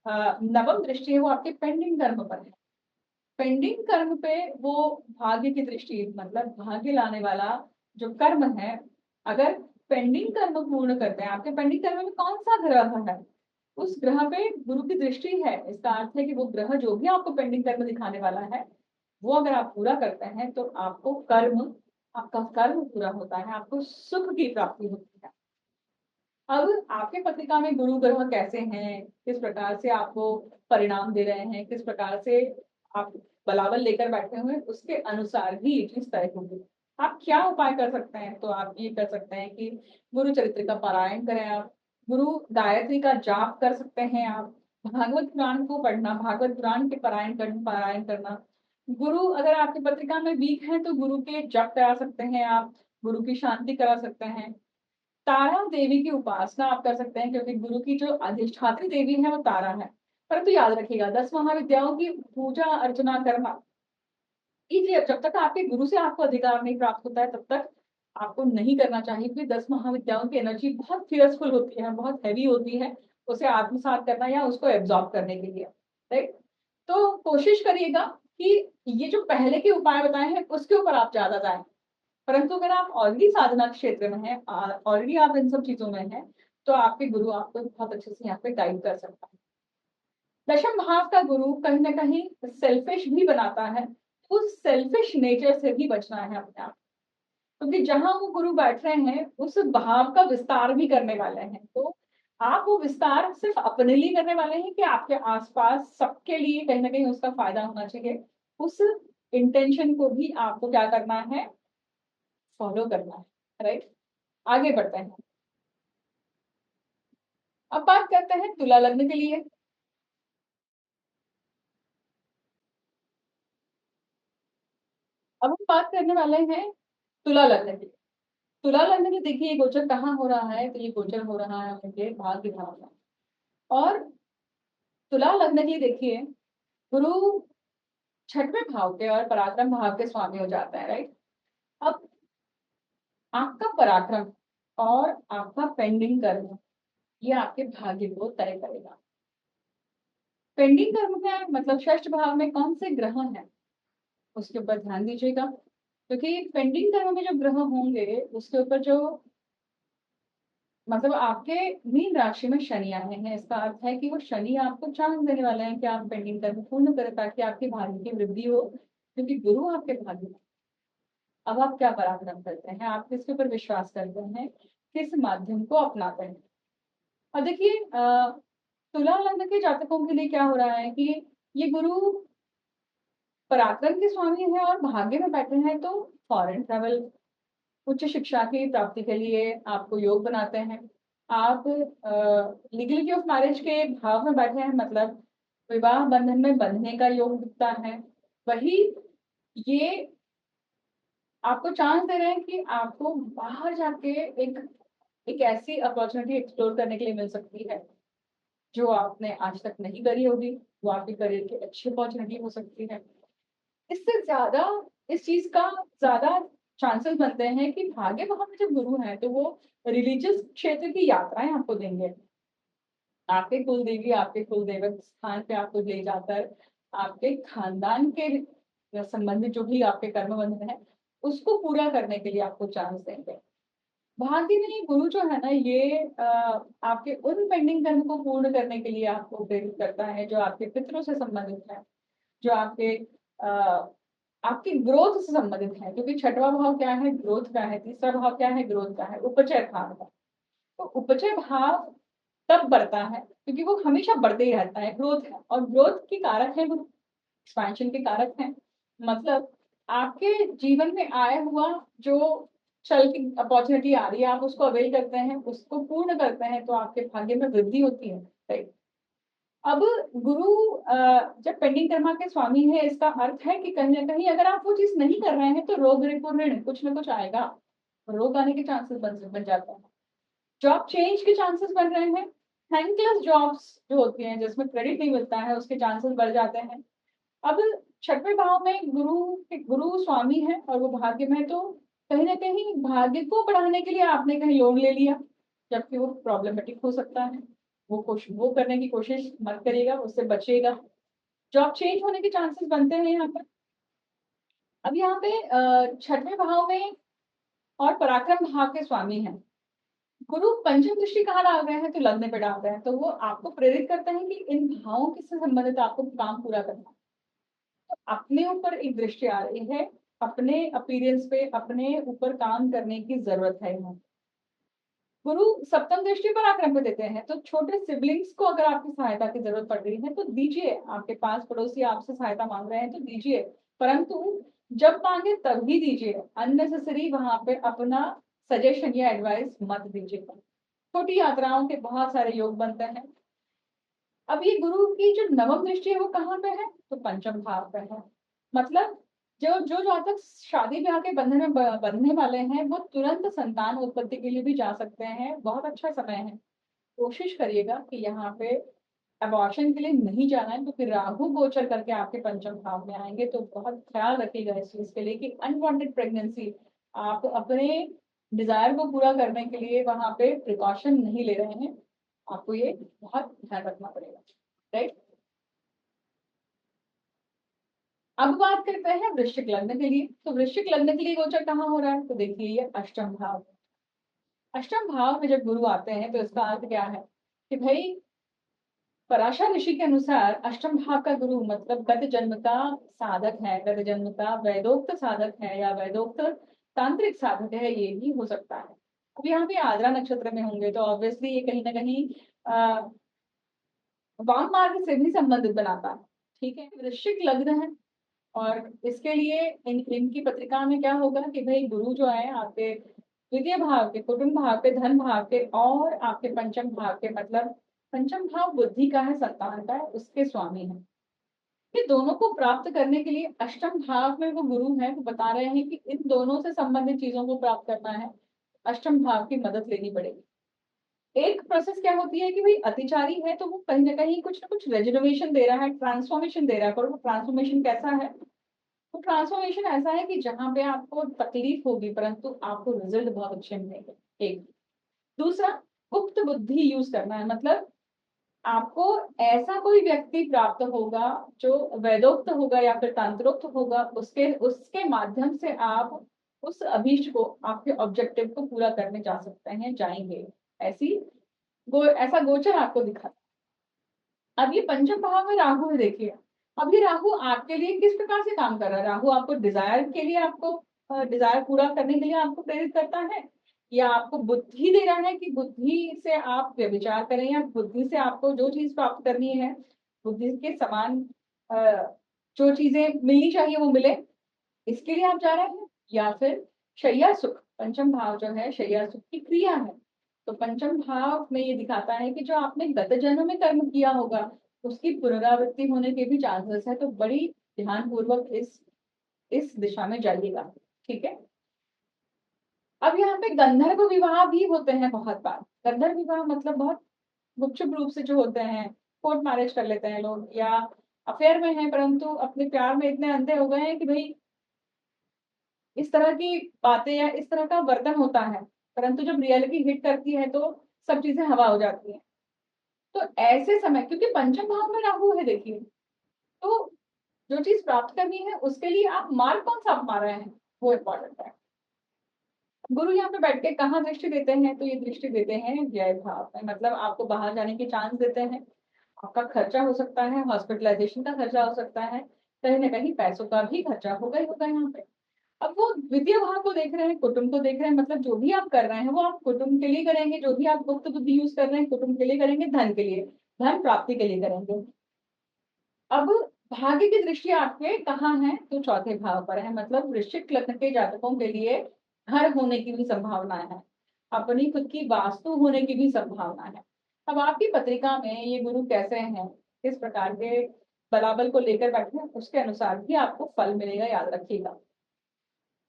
नवम दृष्टि है वो आपके पेंडिंग कर्म पर है। पेंडिंग कर्म पे वो भाग्य की दृष्टि, मतलब भाग्य लाने वाला जो कर्म है, अगर पेंडिंग कर्म पूर्ण करते हैं, आपके पेंडिंग कर्म में कौन सा ग्रह है, उस ग्रह पे गुरु की दृष्टि है। इसका अर्थ है कि वो ग्रह जो भी आपको पेंडिंग कर्म दिखाने वाला है, वो अगर आप पूरा करते हैं तो आपका कर्म पूरा होता है, आपको सुख की प्राप्ति होती है। अब आपके पत्रिका में गुरु ग्रह कैसे हैं, किस प्रकार से आपको परिणाम दे रहे हैं, किस प्रकार से आप बलाबल लेकर बैठे हुए हैं, उसके अनुसार ही ये चीज तय होगी। आप क्या उपाय कर सकते हैं, तो आप ये कर सकते हैं कि गुरु चरित्र का पारायण करें, आप गुरु गायत्री का जाप कर सकते हैं, आप भागवत पुराण को पढ़ना, भागवत पुराण के पारायण करना। गुरु अगर आपकी पत्रिका में वीक है तो गुरु के जप करा सकते हैं, आप गुरु की शांति करा सकते हैं। तारा देवी की उपासना आप कर सकते हैं, क्योंकि गुरु की जो अधिष्ठात्री देवी है वो तारा है। परंतु याद रखिएगा 10 महाविद्याओं की पूजा अर्चना करना कीजिए, जब तक आपके गुरु से आपको अधिकार नहीं प्राप्त होता है तब तक आपको नहीं करना चाहिए, क्योंकि 10 महाविद्याओं की एनर्जी बहुत फियर्सफुल होती है, बहुत हैवी होती है, उसे आत्मसात करना या उसको एब्जॉर्ब करने के लिए, राइट। तो कोशिश करिएगा कि ये जो पहले के उपाय बताए हैं उसके ऊपर आप ज्यादा जाएं। परंतु अगर आप ऑलरेडी साधना क्षेत्र में हैं, ऑलरेडी आप इन सब चीजों में हैं, तो आपके गुरु आपको बहुत अच्छे से यहाँ पे गाइड कर सकता है। दशम भाव का गुरु कहीं ना कहीं सेल्फिश भी बनाता है, उस सेल्फिश नेचर से भी बचना है अपने आप, क्योंकि जहां वो गुरु बैठ रहे हैं उस भाव का विस्तार भी करने वाले हैं। तो आप वो विस्तार सिर्फ अपने लिए करने वाले हैं कि आपके आसपास सबके लिए कहीं ना कहीं उसका फायदा होना चाहिए, उस इंटेंशन को भी आपको क्या करना है, फॉलो करना है, राइट। आगे बढ़ते हैं, अब बात करते हैं तुला लग्न के लिए। अब हम बात करने वाले हैं तुला लग्न की। तुला लग्न की देखिए ये गोचर कहाँ हो रहा है, तो ये गोचर हो रहा है उनके भाग्य भाव में। और तुला लग्न की देखिए, गुरु छठवें भाव के और पराक्रम भाव के स्वामी हो जाते हैं, राइट? अब आपका पराक्रम और आपका पेंडिंग कर्म, ये आपके भाग्य को तय करेगा। पेंडिंग कर्म क्या है? मतलब षष्ठ भाव में कौन से ग्रह हैं, उसके ऊपर ध्यान दीजिएगा, क्योंकि पेंडिंग कर्म में जो ग्रह होंगे उसके ऊपर जो मतलब आपके मीन राशि में शनि आए हैं, इसका अर्थ है कि वो शनि आपको चांस देने वाले हैं कि आप पेंडिंग कर्म पूर्ण करें ताकि आपके भाग्य की वृद्धि हो, क्योंकि गुरु आपके भाग्य में। अब आप क्या पराक्रम करते हैं, आप किसके ऊपर विश्वास करते हैं, किस माध्यम को अपनाते हैं? और देखिए तुला लग्न के जातकों के लिए क्या हो रहा है कि ये गुरु पराक्रम के स्वामी है और भाग्य में बैठे हैं, तो फॉरेन ट्रैवल, उच्च शिक्षा की प्राप्ति के लिए आपको योग बनाते हैं। आप लीगलिटी ऑफ मैरिज के भाव में बैठे हैं, मतलब विवाह बंधन में बंधने का योग दिखता है। वही ये आपको चांस दे रहे हैं कि आपको बाहर जाके एक एक ऐसी अपॉर्चुनिटी एक्सप्लोर करने के लिए मिल सकती है जो आपने आज तक नहीं करी होगी। वो आपके करियर की अच्छी अपॉर्चुनिटी हो सकती है। इससे ज़्यादा इस चीज़ का ज़्यादा चांसेस बनते हैं कि भाग्य वहाँ पे जब गुरु हैं, तो वो रिलीजियस क्षेत्र की यात्राएँ आपको देंगे। आपके कुलदेवी, आपके कुलदेवक स्थान पे आपको ले जाकर आपके खानदान के संबंधित जो भी आपके कर्म बंधन है, उसको पूरा करने के लिए आपको चांस देंगे। भाग्य में गुरु जो है ना, ये आपके उन पेंडिंग कर्म को पूर्ण करने के लिए आपको प्रेरित करता है, जो आपके पितरों से संबंधित है, जो आपकी ग्रोथ से संबंधित है, क्योंकि छठवां भाव क्या है? ग्रोथ का है। तीसरा भाव क्या है? ग्रोथ का है, उपचय भाव का। तो उपचय भाव तब बढ़ता है क्योंकि वो हमेशा बढ़ते ही रहता है, ग्रोथ है, और ग्रोथ के कारक है गुरु, एक्सपेंशन के कारक हैं। मतलब आपके जीवन में आया हुआ जो चल की अपॉर्चुनिटी आ रही है, आप उसको अवेल करते हैं, उसको पूर्ण करते हैं, तो आपके भाग्य में वृद्धि होती है, राइट? अब गुरु जब पेंडिंग कर्मा के स्वामी है, इसका अर्थ है कि कहीं ना कहीं अगर आप वो चीज नहीं कर रहे हैं, तो रोग रिपो ऋण कुछ ना कुछ आएगा, रोग आने के चांसेस बन जाता है। जॉब चेंज के चांसेस बन रहे हैं। थैंकलेस जॉब्स जो होती हैं, जिसमें क्रेडिट नहीं मिलता है, उसके चांसेस बढ़ जाते हैं। अब छठवें भाव में गुरु स्वामी है और वो भाग्य में, तो कहीं ना कहीं भाग्य को बढ़ाने के लिए आपने कहीं लोन ले लिया, जबकि वो प्रॉब्लमेटिक हो सकता है। वो करने की कोशिश मत करिएगा, उससे बचिएगा। जॉब चेंज होने के चांसेस बनते हैं यहाँ पर। अब यहाँ पे छठवें भाव में और पराक्रम भाव के स्वामी हैं गुरु। पंचम दृष्टि कहाँ डाल रहे हैं? तो लग्न पे डाल रहे हैं, तो वो आपको प्रेरित करते हैं कि इन भावों के से संबंधित आपको काम पूरा करना है। तो अपने ऊपर एक दृष्टि आ रही है, अपने अपीयरेंस पे अपने ऊपर काम करने की जरूरत है यहाँ। गुरु सप्तम दृष्टि पर आक्रमण देते हैं, तो छोटे सिबलिंग्स को अगर आपकी सहायता की जरूरत पड़ रही है तो दीजिए। आपके पास पड़ोसी आपसे सहायता मांग रहे हैं तो दीजिए, परंतु जब मांगे तभी दीजिए। अननेसेसरी वहां पे अपना सजेशन या एडवाइस मत दीजिएगा। छोटी यात्राओं के बहुत सारे योग बनते हैं। अब ये गुरु की जो नवम दृष्टि है वो कहाँ पे है? तो पंचम भाव पे है। मतलब जो जो जातक शादी ब्याह के बंधन में बंधने वाले हैं, वो तुरंत संतान उत्पत्ति के लिए भी जा सकते हैं। बहुत अच्छा समय है। कोशिश करिएगा कि यहाँ पे अबॉर्शन के लिए नहीं जाना है, तो फिर राहु गोचर करके आपके पंचम भाव में आएंगे, तो बहुत ख्याल रखिएगा इस चीज के लिए कि अनवांटेड प्रेगनेंसी, आप अपने डिजायर को पूरा करने के लिए वहां पे प्रिकॉशन नहीं ले रहे हैं। आपको ये बहुत ध्यान रखना पड़ेगा, राइट? अब बात करते हैं वृश्चिक लग्न के लिए। तो वृश्चिक लग्न के लिए गोचर कहाँ हो रहा है? तो देखिए ये अष्टम भाव। अष्टम भाव में जब गुरु आते हैं तो इसका अर्थ क्या है कि भाई पराशर ऋषि के अनुसार अष्टम भाव का गुरु मतलब गत जन्म का साधक है, गत जन्म का वैदोक्त साधक है या वैदोक्त तांत्रिक साधक है, ये भी हो सकता है। अब यहाँ पे आद्रा नक्षत्र में होंगे तो ऑब्वियसली ये कहीं ना कहीं वाम मार्ग से भी संबंधित बनाता है। ठीक है, वृश्चिक लग्न है और इसके लिए इनकी पत्रिका में क्या होगा कि भाई गुरु जो है आपके द्वितीय भाव के, कुटुंब भाव के, धन भाव के और आपके पंचम भाव के, मतलब पंचम भाव बुद्धि का है, संतान का है, उसके स्वामी है। ये दोनों को प्राप्त करने के लिए अष्टम भाव में वो गुरु है, वो बता रहे हैं कि इन दोनों से संबंधित चीजों को प्राप्त करना है, अष्टम भाव की मदद लेनी पड़ेगी। एक प्रोसेस क्या होती है कि भाई अतिचारी है तो वो कहीं ना कहीं कुछ ना कुछ रेजोल्यूशन दे रहा है, ट्रांसफॉर्मेशन दे रहा है, पर वो ट्रांसफॉर्मेशन कैसा है? तो ट्रांसफॉर्मेशन ऐसा है कि जहां पे आपको तकलीफ होगी परंतु आपको रिजल्ट बहुत अच्छे मिलेंगे। एक दूसरा, गुप्त बुद्धि यूज करना है, मतलब आपको ऐसा कोई व्यक्ति प्राप्त होगा जो वेदोक्त होगा या फिर तंत्रोक्त होगा, उसके उसके माध्यम से आप उस अभीष्ट को, आपके ऑब्जेक्टिव को पूरा करने जा सकते हैं, जाएंगे। ऐसी ऐसा गोचर आपको दिखा। अब ये पंचम भाव में राहु है, देखिए अब ये राहु आपके लिए किस प्रकार से काम कर रहा है। राहु आपको डिजायर के लिए, आपको डिजायर पूरा करने के लिए आपको प्रेरित करता है, या आपको बुद्धि दे रहा है कि बुद्धि से आप व्यभिचार करें, या बुद्धि से आपको जो चीज प्राप्त करनी है, बुद्धि के समान जो चीजें मिलनी चाहिए वो मिले, इसके लिए आप जा रहे हैं। या फिर शैया सुख, पंचम भाव जो है शैया सुख की क्रिया है। तो पंचम भाव में ये दिखाता है कि जो आपने गत जन्म में कर्म किया होगा उसकी पुनरावृत्ति होने के भी चांसेस है, तो बड़ी ध्यान पूर्वक इस दिशा में जाइएगा। ठीक है। अब यहाँ पे गंधर्व विवाह भी होते हैं बहुत बार। गंधर्व विवाह मतलब बहुत गुपचुप रूप से जो होते हैं, कोर्ट मैरिज कर लेते हैं लोग, या अफेयर में है परंतु अपने प्यार में इतने अंधे हो गए हैं कि भाई इस तरह की बातें या इस तरह का वर्तन होता है, परंतु जब रियलिटी हिट करती है तो सब चीजें हवा हो जाती हैं। तो ऐसे समय, क्योंकि पंचम भाव में राहु है देखिए, तो जो चीज प्राप्त करनी है उसके लिए आप मार्ग कौन सा अपना रहे हैं वो इम्पोर्टेंट है। गुरु यहाँ पे बैठ के कहाँ दृष्टि देते हैं, तो ये दृष्टि देते हैं व्यय भाव में, मतलब आपको बाहर जाने की चांस देते हैं। आपका खर्चा हो सकता है, हॉस्पिटलाइजेशन का खर्चा हो सकता है, कहीं ना कहीं पैसों का भी खर्चा होगा ही होगा यहाँ पे। अब वो द्वितीय भाव को देख रहे हैं, कुटुंब को देख रहे हैं, मतलब जो भी आप कर रहे हैं वो आप कुटुंब के लिए करेंगे, जो भी आप गुप्त बुद्धि यूज कर रहे हैं कुटुंब के लिए करेंगे, धन के लिए, धन प्राप्ति के लिए करेंगे। अब भाग्य की दृष्टि आपके कहाँ है, तो चौथे भाव पर है, मतलब वृश्चिक लग्न के जातकों के लिए घर होने की भी संभावना है, अपनी खुद की वास्तु होने की भी संभावना है। अब आपकी पत्रिका में ये गुरु कैसे हैं, किस प्रकार के बलाबल को लेकर बैठे हैं, उसके अनुसार भी आपको फल मिलेगा, याद रखिएगा।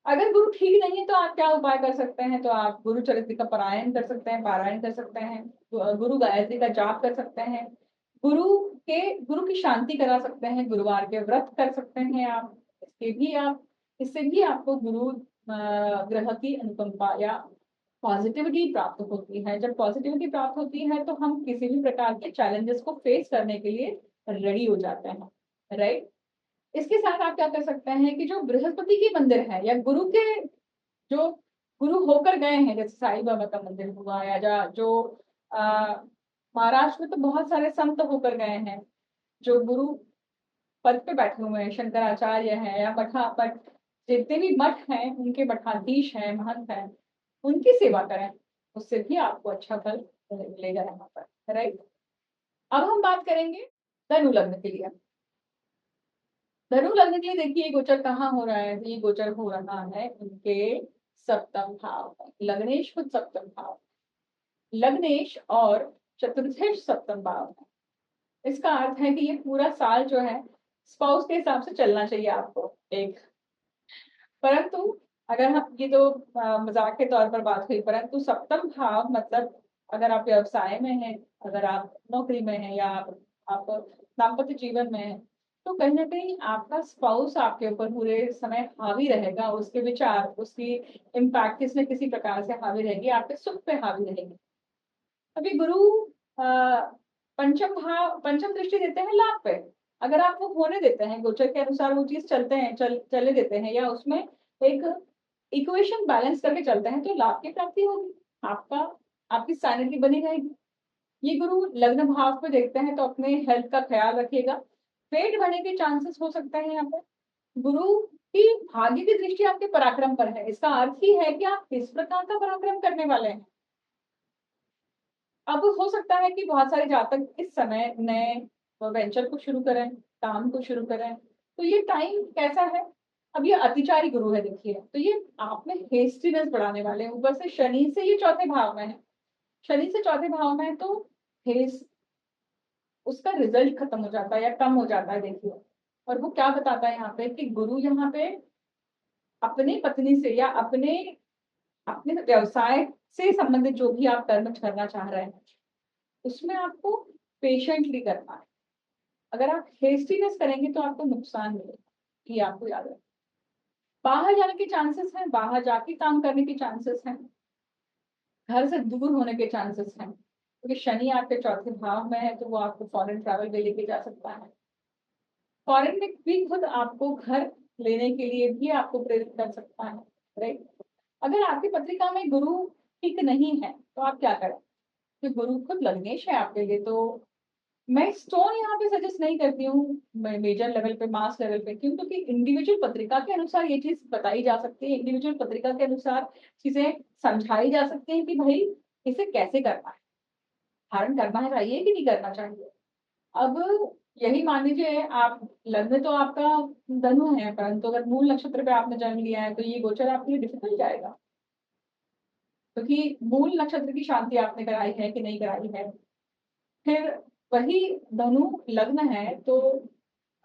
अगर गुरु ठीक नहीं है तो आप क्या उपाय कर सकते हैं, तो आप गुरु चरित्र का पारायण कर सकते हैं, गुरु गायत्री का जाप कर सकते हैं, गुरु की शांति करा सकते हैं, गुरुवार के व्रत कर सकते हैं आप। इससे भी आपको गुरु ग्रह की अनुकंपा या पॉजिटिविटी प्राप्त होती है। जब पॉजिटिविटी प्राप्त होती है तो हम किसी भी प्रकार के चैलेंजेस को फेस करने के लिए रेडी हो जाते हैं, राइट। इसके साथ आप क्या कर सकते हैं कि जो बृहस्पति के मंदिर है या गुरु के जो गुरु होकर गए हैं, जैसे साईं बाबा का मंदिर हुआ, या जो आ, महाराष्ट्र में तो बहुत सारे संत होकर गए हैं जो गुरु पद पे बैठे हुए हैं, शंकराचार्य हैं या मठ जितने भी मठ हैं उनके मठाधीश हैं, महंत हैं, उनकी सेवा करें, उससे भी आपको अच्छा फल मिलेगा यहाँ पर, राइट। अब हम बात करेंगे धनु लग्न के लिए। धनु लग्न के लिए देखिए गोचर कहाँ हो रहा है, ये गोचर हो रहा है उनके सप्तम भाव में। लग्नेश खुद सप्तम भाव, लग्नेश और चतुर्थेश सप्तम भाव में। इसका अर्थ है कि ये पूरा साल जो है स्पाउस के हिसाब से चलना चाहिए आपको एक, परंतु अगर हम ये तो मजाक के तौर पर बात हुई, परंतु सप्तम भाव मतलब अगर आप व्यवसाय में हैं, अगर आप नौकरी में हैं, या आप दाम्पत्य जीवन में हैं, तो कहीं ना कहीं आपका स्पाउस आपके ऊपर पूरे समय हावी रहेगा, उसके विचार, उसकी इम्पैक्ट किसी न किसी प्रकार से हावी रहेगी, आपके सुख पे हावी रहेगी। अभी गुरु पंचम दृष्टि देते हैं लाभ पे। अगर आप वो होने देते हैं गोचर के अनुसार, वो चीज चलते हैं, चलने देते हैं, या उसमें एक इक्वेशन बैलेंस करके चलते हैं, तो लाभ की प्राप्ति होगी, आपका आपकी सैनिटी बनी रहेगी। ये गुरु लग्न भाव पे देखते हैं तो अपने हेल्थ का ख्याल रखिएगा, पेट बढ़ने के चांसेस हो सकते हैं यहाँ पर। गुरु की भाग्य की दृष्टि आपके पराक्रम पर है, इसका अर्थ ही है कि आप किस प्रकार का पराक्रम करने वाले हैं। अब हो सकता है कि बहुत सारे जातक इस समय नए वेंचर को शुरू करें, काम को शुरू करें, तो ये टाइम कैसा है। अब ये अतिचारी गुरु है देखिए, तो ये आप में हेस्टीनेस बढ़ाने वाले हैं, ऊपर से शनि से ये चौथे भाव में है, शनि से चौथे भाव में है, तो हेस उसका रिजल्ट खत्म हो जाता है या कम हो जाता है देखिए। और वो क्या बताता है यहाँ पे कि गुरु यहाँ पे अपनी पत्नी से या अपने अपने व्यवसाय से संबंधित जो भी आप कर्म करना चाह रहे हैं, उसमें आपको पेशेंटली करना है। अगर आप हेस्टीनेस करेंगे तो आपको नुकसान मिलेगा, ये आपको याद रखना। बाहर जाने के चांसेस हैं, बाहर जाके काम करने के चांसेस हैं, घर से दूर होने के चांसेस हैं, क्योंकि शनि आपके चौथे भाव में है, तो वो आपको फॉरेन ट्रैवल पे लेके जा सकता है। फॉरेन में भी खुद आपको घर लेने के लिए भी आपको प्रेरित कर सकता है, राइट। अगर आपकी पत्रिका में गुरु ठीक नहीं है तो आप क्या करें, तो गुरु खुद लग्नेश है आपके लिए, तो मैं स्टोन यहाँ पे सजेस्ट नहीं करती हूँ मेजर लेवल पे, मास लेवल पे, क्यों, क्योंकि इंडिविजुअल पत्रिका के अनुसार ये चीज बताई जा सकती है, इंडिविजुअल पत्रिका के अनुसार चीजें समझाई जा सकती हैं कि भाई इसे कैसे करना है, धारण करना चाहिए कि नहीं करना चाहिए। अब यही मान लीजिए आप, लग्न तो आपका धनु है, परंतु अगर मूल नक्षत्र पे आपने जन्म लिया है तो ये गोचर आपके लिए डिफिकल्ट जाएगा, क्योंकि मूल नक्षत्र की शांति आपने कराई है कि नहीं कराई है। फिर वही धनु लग्न है तो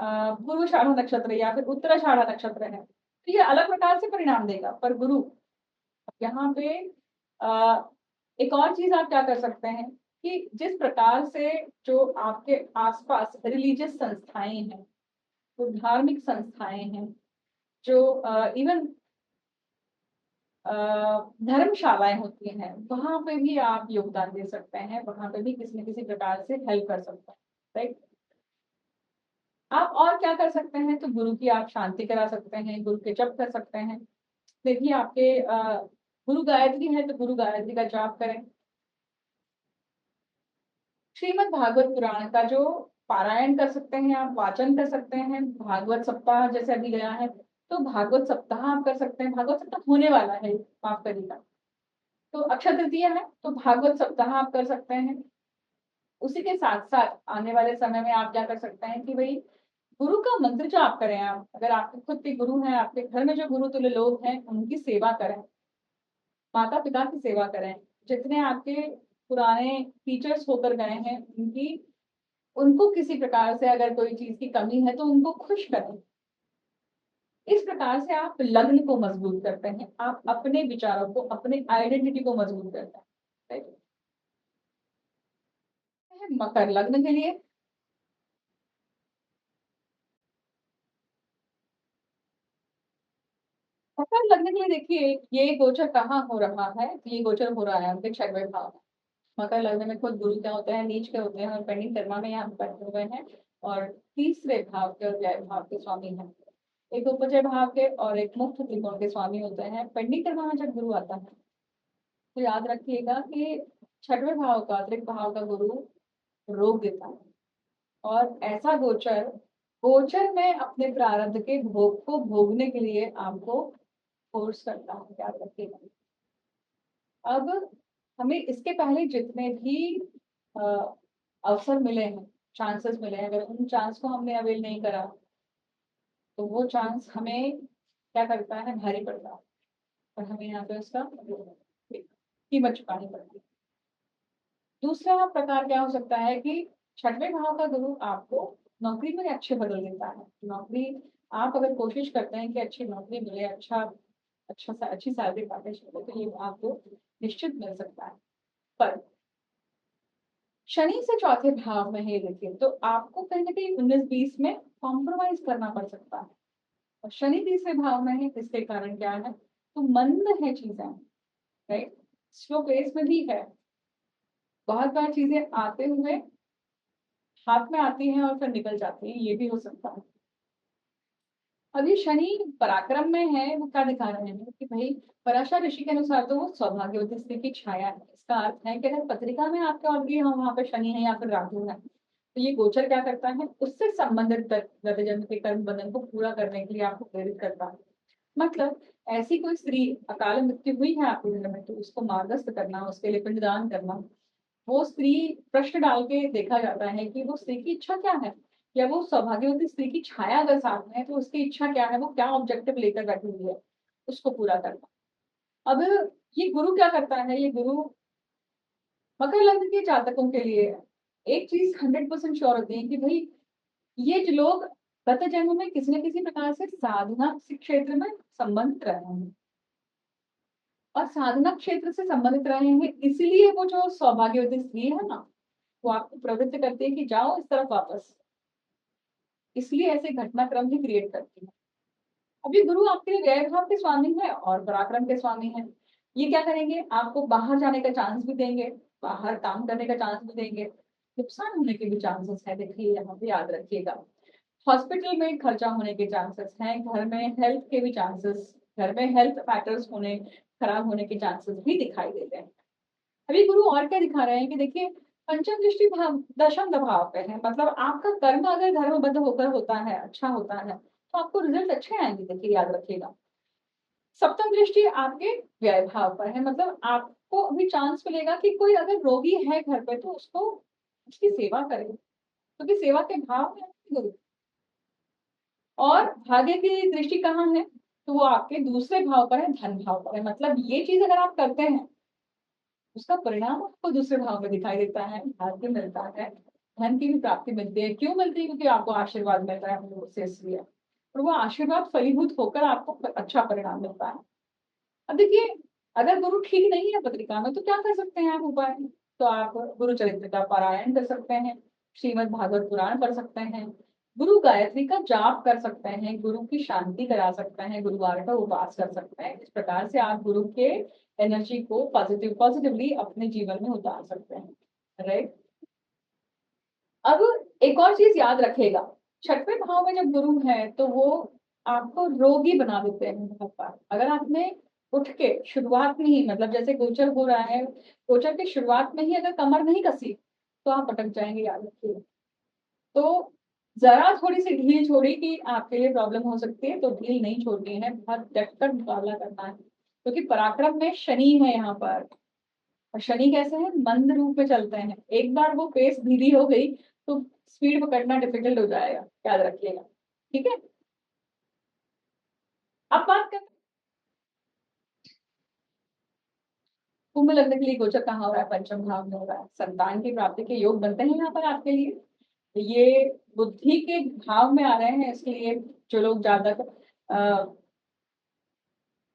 पूर्वाषाढ़ नक्षत्र या फिर उत्तराषाढ़ नक्षत्र है, तो ये अलग प्रकार से परिणाम देगा। पर गुरु यहाँ पे एक और चीज आप क्या कर सकते हैं कि जिस प्रकार से जो आपके आसपास रिलीजियस संस्थाएं हैं, जो धार्मिक संस्थाएं हैं, जो इवन धर्मशालाएं होती हैं, वहां पे भी आप योगदान दे सकते हैं, वहां पे भी किसी न किसी प्रकार से हेल्प कर सकते हैं, राइट। आप और क्या कर सकते हैं, तो गुरु की आप शांति करा सकते हैं, गुरु के जप कर सकते हैं। देखिए आपके गुरु गायत्री है तो गुरु गायत्री का जाप करें। श्रीमद् भागवत पुराण का जो पारायण कर सकते हैं, आप वाचन कर सकते हैं। भागवत सप्ताह जैसे अभी गया है, तो भागवत सप्ताह आप कर सकते हैं, भागवत सप्ताह होने वाला है, माफ करिएगा, तो अक्षय तृतीया है तो भागवत सप्ताह आप कर सकते हैं। उसी के साथ साथ आने वाले समय में आप क्या कर सकते हैं कि भाई गुरु का मंत्र जाप करें। आप अगर आपके खुद के गुरु हैं, आपके घर में जो गुरु तुल्य लोग हैं, उनकी सेवा करें, माता पिता की सेवा करें, जितने आपके पुराने टीचर्स होकर गए हैं उनकी, उनको किसी प्रकार से अगर कोई चीज की कमी है तो उनको खुश करें। इस प्रकार से आप लग्न को मजबूत करते हैं, आप अपने विचारों को, अपने आइडेंटिटी को मजबूत करते हैं, राइट। मकर लग्न के लिए मकर लग्न के लिए देखिए ये गोचर कहाँ हो रहा है, तो ये गोचर हो रहा है उनके छठवें भाव में। मकर लग्न में खुद गुरु क्या होते हैं, नीच के होते हैं, और पेंडिंग कर्मा में यहाँ बैठे हुए हैं, और तीसरे भाव के और व्यय भाव के स्वामी हैं। एक उपजय भाव के और एक मुक्त त्रिकोण के स्वामी होते हैं। पेंडिंग कर्मा में जब गुरु आता है तो याद रखिएगा कि छठवें भाव का, अतिरिक्त भाव का गुरु रोक देता है, और ऐसा गोचर गोचर में अपने प्रारब्ध के भोग को भोगने के लिए आपको फोर्स करता है, याद रखिएगा। अब हमें इसके पहले जितने भी अ, अवसर मिले हैं, चांसेस मिले हैं, अगर उन चांस को हमने अवेल नहीं करा तो वो चांस हमें क्या करता है, भारी पड़ता है, और हमें यहाँ पे उसका कीमत चुकानी पड़ती है। दूसरा प्रकार क्या हो सकता है कि छठवें भाव का गुरु आपको नौकरी में अच्छे बदल देता है। नौकरी, आप अगर कोशिश करते हैं कि अच्छी नौकरी मिले, अच्छी सैलरी पैकेज मिले, तो ये आपको निश्चित मिल सकता है। पर शनि से चौथे भाव में है देखिए, तो आपको कहीं ना कहीं 19-20 में कॉम्प्रोमाइज करना पड़ सकता है, और शनि तीसरे भाव में है, इसके कारण क्या है, तो मंद है चीजें, राइट, स्लो पेस में भी है। बहुत बार चीजें आते हुए हाथ में आती हैं और फिर निकल जाती हैं, ये भी हो सकता है। अब ये शनि पराक्रम में है, वो क्या दिखा रहे हैं कि भाई पराशर ऋषि के अनुसार तो वो सौभाग्यवती स्त्री की छाया है। इसका अर्थ है कि अगर पत्रिका में आपके ऑलरेडी हम वहां पे शनि है या फिर राहु है, तो ये गोचर क्या करता है, उससे संबंधित गत जन्म के कर्म बंधन को पूरा करने के लिए आपको प्रेरित करता है। मतलब ऐसी कोई स्त्री अकाल मृत्यु हुई है आपके जन्म में, तो उसको मार्गस्थ करना, उसके लिए पिंडदान करना, वो स्त्री प्रश्न डाल के देखा जाता है कि वो स्त्री की इच्छा क्या है, या वो सौभाग्यवती स्त्री की छाया अगर साथ में है तो उसकी इच्छा क्या है, वो क्या ऑब्जेक्टिव लेकर बैठी हुई है, उसको पूरा करना। अब ये गुरु क्या करता है, ये गुरु मकर लग्न के जातकों के लिए एक चीज 100% श्योर होती है कि भाई ये जो लोग गत जन्म में किसी न किसी प्रकार से साधना क्षेत्र में संबंधित रहे हैं, और साधना क्षेत्र से संबंधित रहे हैं, इसलिए वो जो सौभाग्यवती स्त्री है ना, वो आपको प्रवृत्त करती है कि जाओ इस तरफ वापस, इसलिए ऐसे घटनाक्रम भी क्रिएट करती है। अभी गुरु आपके लिए व्यय भाव के स्वामी है और पराक्रम के स्वामी है। ये क्या करेंगे, आपको बाहर जाने का चांस भी देंगे, बाहर काम करने का चांस भी देंगे, नुकसान होने के भी चांसेस है, देखिए यहाँ पे याद रखिएगा। हॉस्पिटल में खर्चा होने के चांसेस हैं, घर में हेल्थ के भी चांसेस, घर में हेल्थ मैटर्स होने, खराब होने के चांसेस भी दिखाई देते हैं। अभी गुरु और क्या दिखा रहे हैं कि देखिए, पंचम दृष्टि भाव दशम भाव पे है, मतलब आपका कर्म अगर धर्मबद्ध होकर होता है, अच्छा होता है, तो आपको रिजल्ट अच्छे आएंगे, देखिए याद रखिएगा। सप्तम दृष्टि आपके व्यय भाव पर है, मतलब आपको अभी चांस मिलेगा कि कोई अगर रोगी है घर पे तो उसको उसकी सेवा करें, क्योंकि सेवा के भाव में है गुरु। और भाग्य की दृष्टि कहाँ है, तो वो आपके दूसरे भाव पर है, धन भाव पर है, मतलब ये चीज अगर आप करते हैं उसका परिणाम आपको दूसरे भाव में दिखाई देता है, भाग्य मिलता है, धन की भी प्राप्ति मिलती है। क्यों मिलती है, क्योंकि आपको आशीर्वाद मिलता है हम लोगों से, इसलिए। और वो आशीर्वाद फलीभूत होकर आपको अच्छा परिणाम मिलता है। अब देखिए, अगर गुरु ठीक नहीं है पत्रिका में तो क्या कर सकते हैं आप उपाय, तो आप गुरु चरित्र का पारायण कर सकते हैं, श्रीमद् भागवत पुराण पढ़ सकते हैं, गुरु गायत्री का जाप कर सकते हैं, गुरु की शांति करा सकते हैं, गुरुवार का उपवास कर सकते हैं। इस प्रकार से आप गुरु के एनर्जी को पॉजिटिवली अपने जीवन में उतार सकते हैं, राइट। अब एक और चीज याद रखेगा, छठवें भाव में जब गुरु है तो वो आपको रोगी बना देते हैं बहुत बार। अगर आपने उठ के शुरुआत में ही, मतलब जैसे गोचर हो रहा है, गोचर के शुरुआत में ही अगर कमर नहीं कसी तो आप अटक जाएंगे, याद रखिए। तो जरा थोड़ी सी ढील छोड़ी कि आपके लिए प्रॉब्लम हो सकती है, तो ढील नहीं छोड़नी है, बहुत डटकर मुकाबला करना है, क्योंकि पराक्रम में शनि है यहाँ पर। और शनि कैसे है, मंद रूप में चलते हैं, एक बार वो पेस धीरी हो गई तो स्पीड पकड़ना डिफिकल्ट हो जाएगा, याद रखिएगा, ठीक है। अब बात करते हैं कुंभ लग्न के लिए गोचर कहाँ हो रहा है, पंचम भाव में हो रहा है, संतान की प्राप्ति के योग बनते हैं यहाँ पर आपके लिए। ये बुद्धि के भाव में आ रहे हैं, इसलिए जो लोग ज्यादा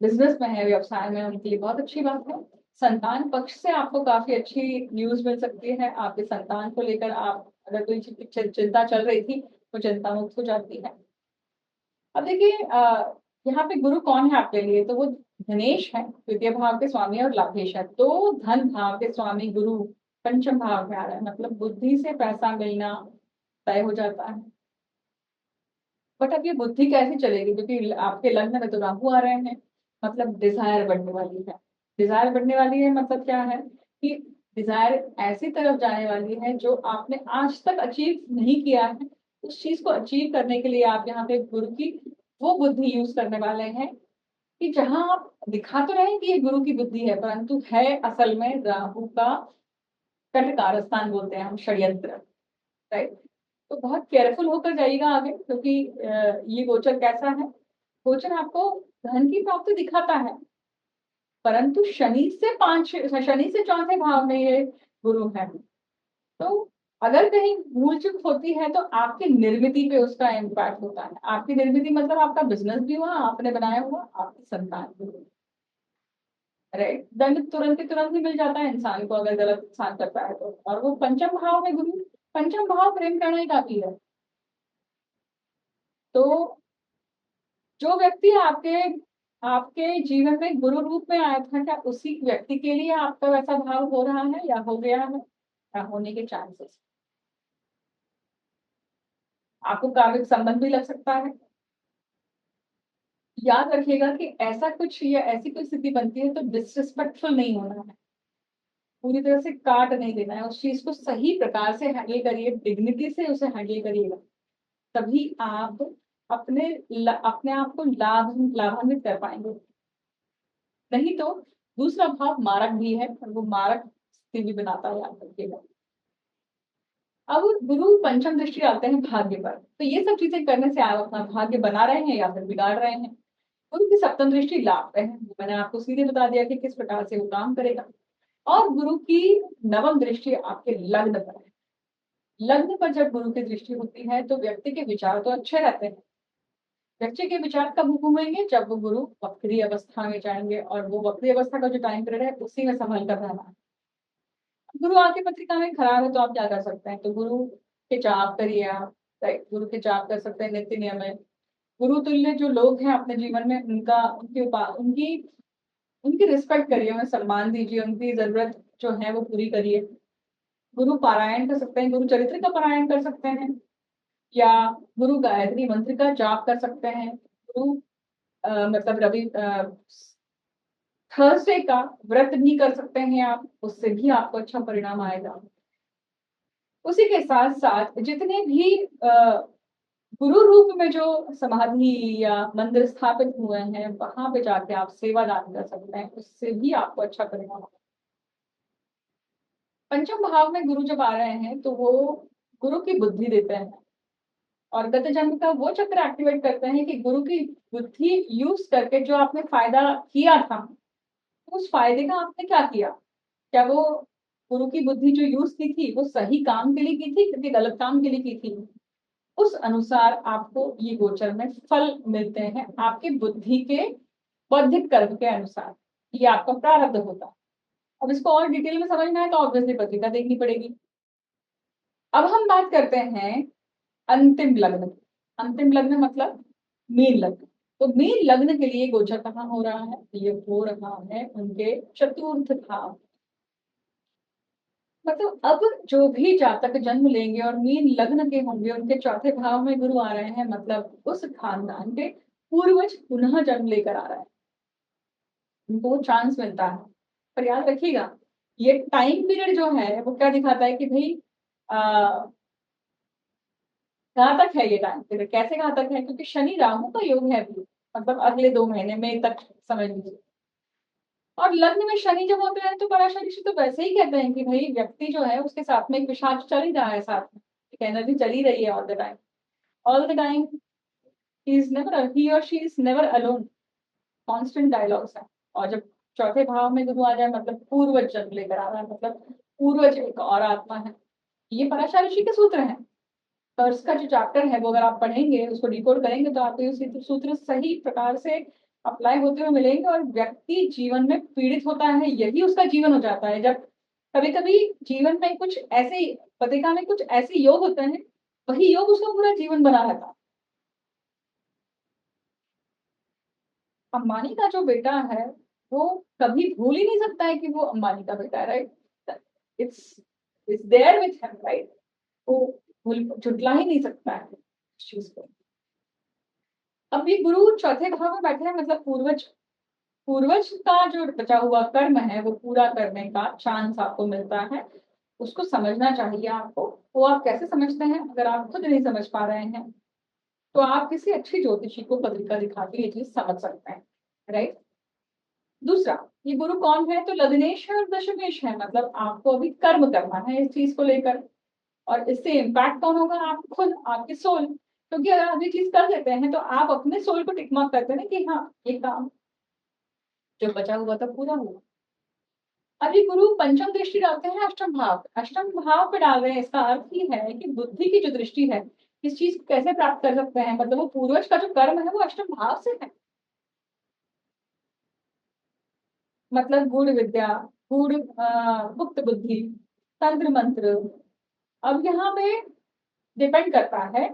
बिजनेस में है, व्यवसाय में, उनके लिए बहुत अच्छी बात है। संतान पक्ष से आपको काफी अच्छी न्यूज मिल सकती है, आपके संतान को लेकर आप अगर कोई चिंता चल रही थी वो चिंता मुक्त हो जाती है। अब देखिए, यहाँ पे गुरु कौन है आपके लिए, तो वो धनेश है, तृतीय भाव के स्वामी और लाभेश है, तो धन भाव के स्वामी गुरु पंचम भाव में आ रहा है, मतलब बुद्धि से पैसा मिलना तय हो जाता है। बट अब ये बुद्धि कैसे चलेगी, क्योंकि आपके लग्न में तो राहु आ रहे हैं, मतलब डिजायर बढ़ने वाली है। डिजायर बढ़ने वाली है मतलब क्या है कि डिजायर ऐसी तरफ जाने वाली है जो आपने आज तक अचीव नहीं किया है, उस चीज को अचीव करने के लिए आप यहाँ पे गुरु की वो बुद्धि यूज करने वाले हैं कि जहां आप दिखा तो रहे हैं कि ये गुरु की बुद्धि है, परंतु है असल में राहु का कट कारस्थान, बोलते हैं हम, षड्यंत्र, राइट। तो बहुत केयरफुल होकर जाइएगा आगे, क्योंकि ये गोचर कैसा है, गोचर आपको धन की प्राप्ति दिखाता है, परंतु शनि से चौथे भाव में ये गुरु है। तो अगर कहीं भूल चूक होती है तो आपकी निर्मिति पे उसका इम्पैक्ट होता है। आपकी निर्मिति मतलब आपका बिजनेस भी हुआ, आपने बनाया हुआ, आपकी संतान भी हुई, राइट। दंड तुरंत ही मिल जाता है इंसान को अगर गलत इंसान करता है तो। और वो पंचम भाव में गुरु, पंचम भाव प्रेम करना का भी है। तो जो व्यक्ति आपके आपके जीवन में गुरु रूप में आया था, क्या उसी व्यक्ति के लिए आपका वैसा भाव हो रहा है या हो गया है, या होने के चांसेस। आपको कामिक संबंध भी लग सकता है। याद रखिएगा कि ऐसा कुछ या ऐसी कोई स्थिति बनती है तो डिसरिस्पेक्टफुल नहीं होना है, पूरी तरह से काट नहीं देना है, उस चीज को सही प्रकार से हैंडल करिए, डिग्निटी से उसे हैंडल करिएगा, तभी आप अपने आप को लाभान्वित कर पाएंगे। नहीं तो दूसरा भाव मारक भी है और वो मारक स्थिति भी बनाता है, याद रखिएगा। अब गुरु पंचम दृष्टि डालते हैं भाग्य पर, तो ये सब चीजें करने से आप अपना भाग्य बना रहे हैं या फिर बिगाड़ रहे हैं। गुरु की सप्तम दृष्टि लाभ पे है, मैंने आपको सीधे बता दिया कि किस प्रकार से वो काम करेगा। और गुरु की नवम दृष्टि आपके लग्न पर है। लग्न पर जब गुरु की दृष्टि होती है तो व्यक्ति के विचार तो अच्छे रहते हैं, बच्चे के विचार कब घूमेंगे? जब वो गुरु वक्री अवस्था में जाएंगे, और वो वक्री अवस्था का जो टाइम पीरियड है उसी में संभल कर रहना है। गुरु आपकी पत्रिका में खराब है तो आप क्या कर सकते हैं? तो गुरु के जाप करिए आप, राइट? गुरु के जाप कर सकते हैं, नित्य नियम है। गुरु तुल्य जो लोग हैं अपने जीवन में, उनका उनकी उनकी रिस्पेक्ट करिए, उन्हें सम्मान दीजिए, उनकी जरूरत जो है वो पूरी करिए। गुरु पारायण कर सकते हैं, गुरु चरित्र का पारायण कर सकते हैं, या गुरु गायत्री मंत्र का जाप कर सकते हैं। गुरु मतलब रवि थर्सडे का व्रत भी कर सकते हैं आप, उससे भी आपको अच्छा परिणाम आएगा। उसी के साथ साथ जितने भी गुरु रूप में जो समाधि या मंदिर स्थापित हुए हैं वहां पे जाके आप सेवादान कर सकते हैं, उससे भी आपको अच्छा परिणाम आएगा। पंचम भाव में गुरु जब आ रहे हैं तो वो गुरु की बुद्धि देते हैं, और गत जन्म का वो चक्र एक्टिवेट करते हैं कि गुरु की बुद्धि यूज करके जो आपने फायदा किया था, उस फायदे का आपने क्या किया? क्या वो गुरु की बुद्धि जो यूज की थी वो सही काम के लिए की थी क्योंकि गलत काम के लिए की थी? उस अनुसार आपको ये गोचर में फल मिलते हैं आपकी बुद्धि के बौद्धिक कर्म के अनुसार। ये आपका प्रारब्ध होता है। अब इसको और डिटेल में समझना है तो ऑब्वियसली पत्रिका देखनी पड़ेगी। अब हम बात करते हैं अंतिम लग्न। अंतिम लग्न मतलब मीन लग्न। तो मीन लग्न के लिए गोचर कहाँ हो रहा है? ये हो रहा है उनके चतुर्थ भाव। मतलब अब जो भी जातक जन्म लेंगे और मीन लग्न के होंगे, उनके चौथे भाव में गुरु आ रहे हैं, मतलब उस खानदान के पूर्वज पुनः जन्म लेकर आ रहे हैं, उनको चांस मिलता है। पर याद रखिएगा, ये टाइम पीरियड जो है वो क्या दिखाता है कि भाई घातक है। ये टाइम पीरियड कैसे घातक है? क्योंकि शनि राहु का योग है अभी, मतलब अगले 2 महीने में तक समझ लीजिए। और लग्न में शनि जब होते हैं तो पराशर ऋषि तो वैसे ही कहते हैं कि भाई व्यक्ति जो है उसके साथ में एक पिशाच चल ही रहा है, साथ में एक एनर्जी चली रही है all the time. All the time ही और she is never alone. Constant dialogues है। और जब चौथे भाव में गुरु आ जाए मतलब पूर्वज जन्म लेकर आ रहा है, मतलब पूर्वज एक और आत्मा है। ये पराशर ऋषि के सूत्र हैं। तो इसका जो चैप्टर है वो अगर आप पढ़ेंगे, उसको डिकोड करेंगे, तो आपको ये सूत्र सही प्रकार से अप्लाई होते हुए मिलेंगे। और व्यक्ति जीवन में पीड़ित होता है, यही उसका जीवन हो जाता है। जब कभी कभी जीवन में कुछ ऐसे पत्रिका में कुछ ऐसे योग होते हैं, वही योग उसका पूरा जीवन बना रहता है। अंबानी का जो बेटा है वो कभी भूल ही नहीं सकता है कि वो अंबानी का बेटा है, right? It's it's there with him, right? वो भूल झुटला ही नहीं सकता है इस चीज को। अब ये गुरु चौथे भाव में बैठे हैं, मतलब पूर्वज पूर्वज का जो बचा हुआ कर्म है वो पूरा करने का चांस आपको मिलता है। उसको समझना चाहिए आपको। वो आप कैसे समझते हैं? अगर आप खुद नहीं समझ पा रहे हैं तो आप किसी अच्छी ज्योतिषी को पत्रिका दिखा के ये चीज समझ सकते हैं, राइट? दूसरा, ये गुरु कौन है? तो लग्नेश है और दशमेश है, मतलब आपको अभी कर्म करना है इस चीज को लेकर। और इससे इम्पैक्ट कौन होगा? आप खुद, आपकी सोल। क्योंकि अगर आप ये चीज कर देते हैं तो आप अपने सोल को टिक मार्क करते हैं ना कि हाँ ये काम जो बचा हुआ था पूरा हुआ। अभी गुरु पंचम दृष्टि डालते हैं अष्टम भाव, अष्टम भाव पे डाल रहे हैं। इसका अर्थ ही है कि बुद्धि की जो दृष्टि है, इस चीज को कैसे प्राप्त कर सकते हैं? मतलब वो पूर्वज का जो कर्म है वो अष्टम भाव से है। मतलब गूढ़ विद्या, गूढ़ गुप्त बुद्धि, तंत्र मंत्र। अब यहाँ पे डिपेंड करता है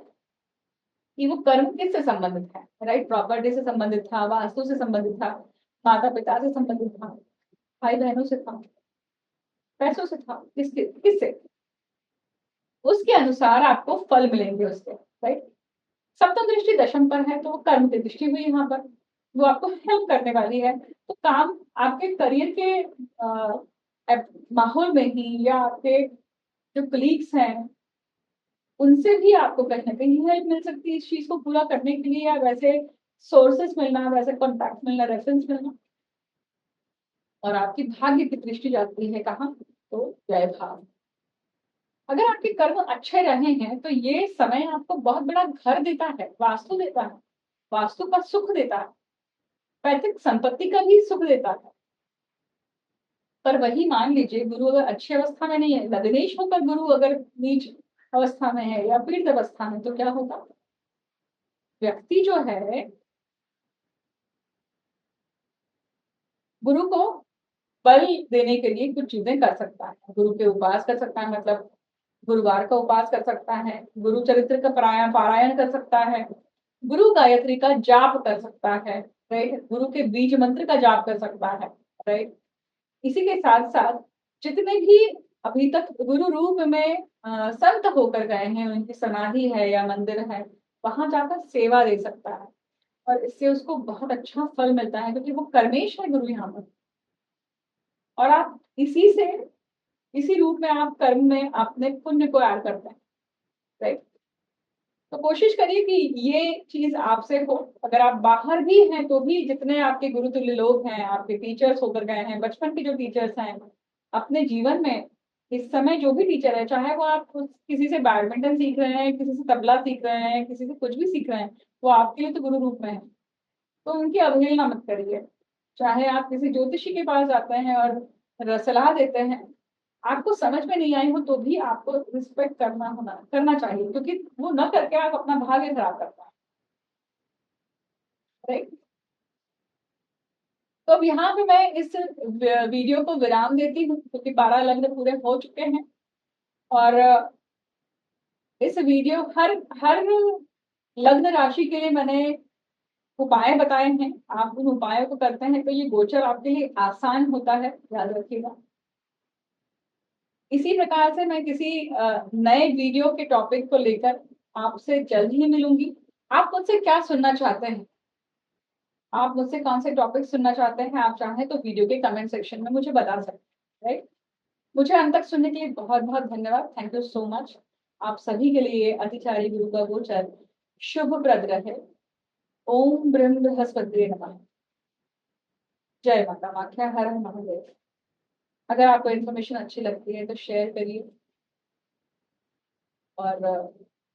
कि वो कर्म किससे संबंधित है, राइट? प्रॉपर्टी से संबंधित था, वास्तु से संबंधित था, माता पिता से संबंधित था, भाई बहनों से था, पैसों से था, किसके किससे? उसके अनुसार आपको फल मिलेंगे उसके, राइट? सप्तम दृष्टि दशम पर है तो वो कर्म की दृष्टि हुई यहाँ पर, वो आपको हेल्प करने वाली है। तो काम आपके करियर के माहौल में ही, या आपके जो कलीग्स हैं उनसे भी आपको कहीं ना कहीं हेल्प मिल सकती है इस चीज को पूरा करने के लिए, या वैसे सोर्सेस मिलना, वैसे कॉन्टैक्ट मिलना, रेफरेंस मिलना। और आपकी भाग्य की दृष्टि जाती है कहाँ? तो व्यय भाव। अगर आपके कर्म अच्छे रहे हैं तो ये समय आपको बहुत बड़ा घर देता है, वास्तु देता है, वास्तु का सुख देता है, पैतृक संपत्ति का भी सुख देता है। पर वही मान लीजिए गुरु अगर अच्छी अवस्था में नहीं है, लग्नेश होकर गुरु अगर नीच अवस्था में है या पीड़ित अवस्था में, तो क्या होगा? व्यक्ति जो है गुरु को बल देने के लिए कुछ चीजें कर सकता है। गुरु के उपास कर सकता है, मतलब गुरुवार का उपास कर सकता है, गुरु चरित्र का पारायण कर सकता है, गुरु गायत्री का जाप कर सकता है, राइट। गुरु के बीज मंत्र का जाप कर सकता है, राइट। इसी के साथ साथ जितने भी अभी तक गुरु रूप में संत होकर गए हैं, उनकी समाधि है या मंदिर है, वहां जाकर सेवा दे सकता है और इससे उसको बहुत अच्छा फल मिलता है, क्योंकि वो कर्मेश है गुरु यहाँ पर। और आप इसी रूप में आप कर्म में अपने पुण्य को ऐड करते हैं, राइट। तो कोशिश करिए कि ये चीज आपसे हो। अगर आप बाहर भी हैं तो भी जितने आपके गुरुतुल्य लोग हैं, आपके टीचर्स होकर गए हैं, बचपन के जो टीचर्स हैं, अपने जीवन में इस समय जो भी टीचर है, चाहे वो आप किसी से बैडमिंटन सीख रहे हैं, किसी से तबला सीख रहे हैं, किसी से कुछ भी सीख रहे हैं, वो आपके लिए तो गुरु रूप में है। तो उनकी अवहेलना मत करिए। चाहे आप किसी ज्योतिषी के पास जाते हैं और सलाह देते हैं, आपको समझ में नहीं आई हो तो भी आपको रिस्पेक्ट करना चाहिए, क्योंकि वो न करके आप अपना भाग्य खराब करते हैं, राइट। तो अब यहाँ पे मैं इस वीडियो को विराम देती हूँ, क्योंकि 12 लग्न पूरे हो चुके हैं। और इस वीडियो हर हर लग्न राशि के लिए मैंने उपाय बताए हैं। आप उन उपायों को करते हैं तो ये गोचर आपके लिए आसान होता है, याद रखिएगा। इसी प्रकार से मैं किसी नए वीडियो के टॉपिक को लेकर आपसे जल्द ही मिलूंगी। आप मुझसे क्या सुनना चाहते हैं, आप मुझसे कौन से टॉपिक सुनना चाहते हैं, आप चाहें तो वीडियो के कमेंट सेक्शन में मुझे बता सकते हैं, राइट। मुझे अंत तक सुनने के लिए बहुत बहुत धन्यवाद। Thank you so much. आप सभी के लिए अतिचारी गुरु का गोचर शुभप्रद रहे। ओम ब्रह्म बृहस्पति नमः। जय माता माख्या, हर हर महादेव। अगर आपको इन्फॉर्मेशन अच्छी लगती है तो शेयर करिए और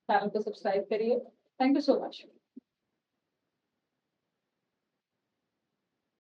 चैनल को सब्सक्राइब करिए। Thank you so much.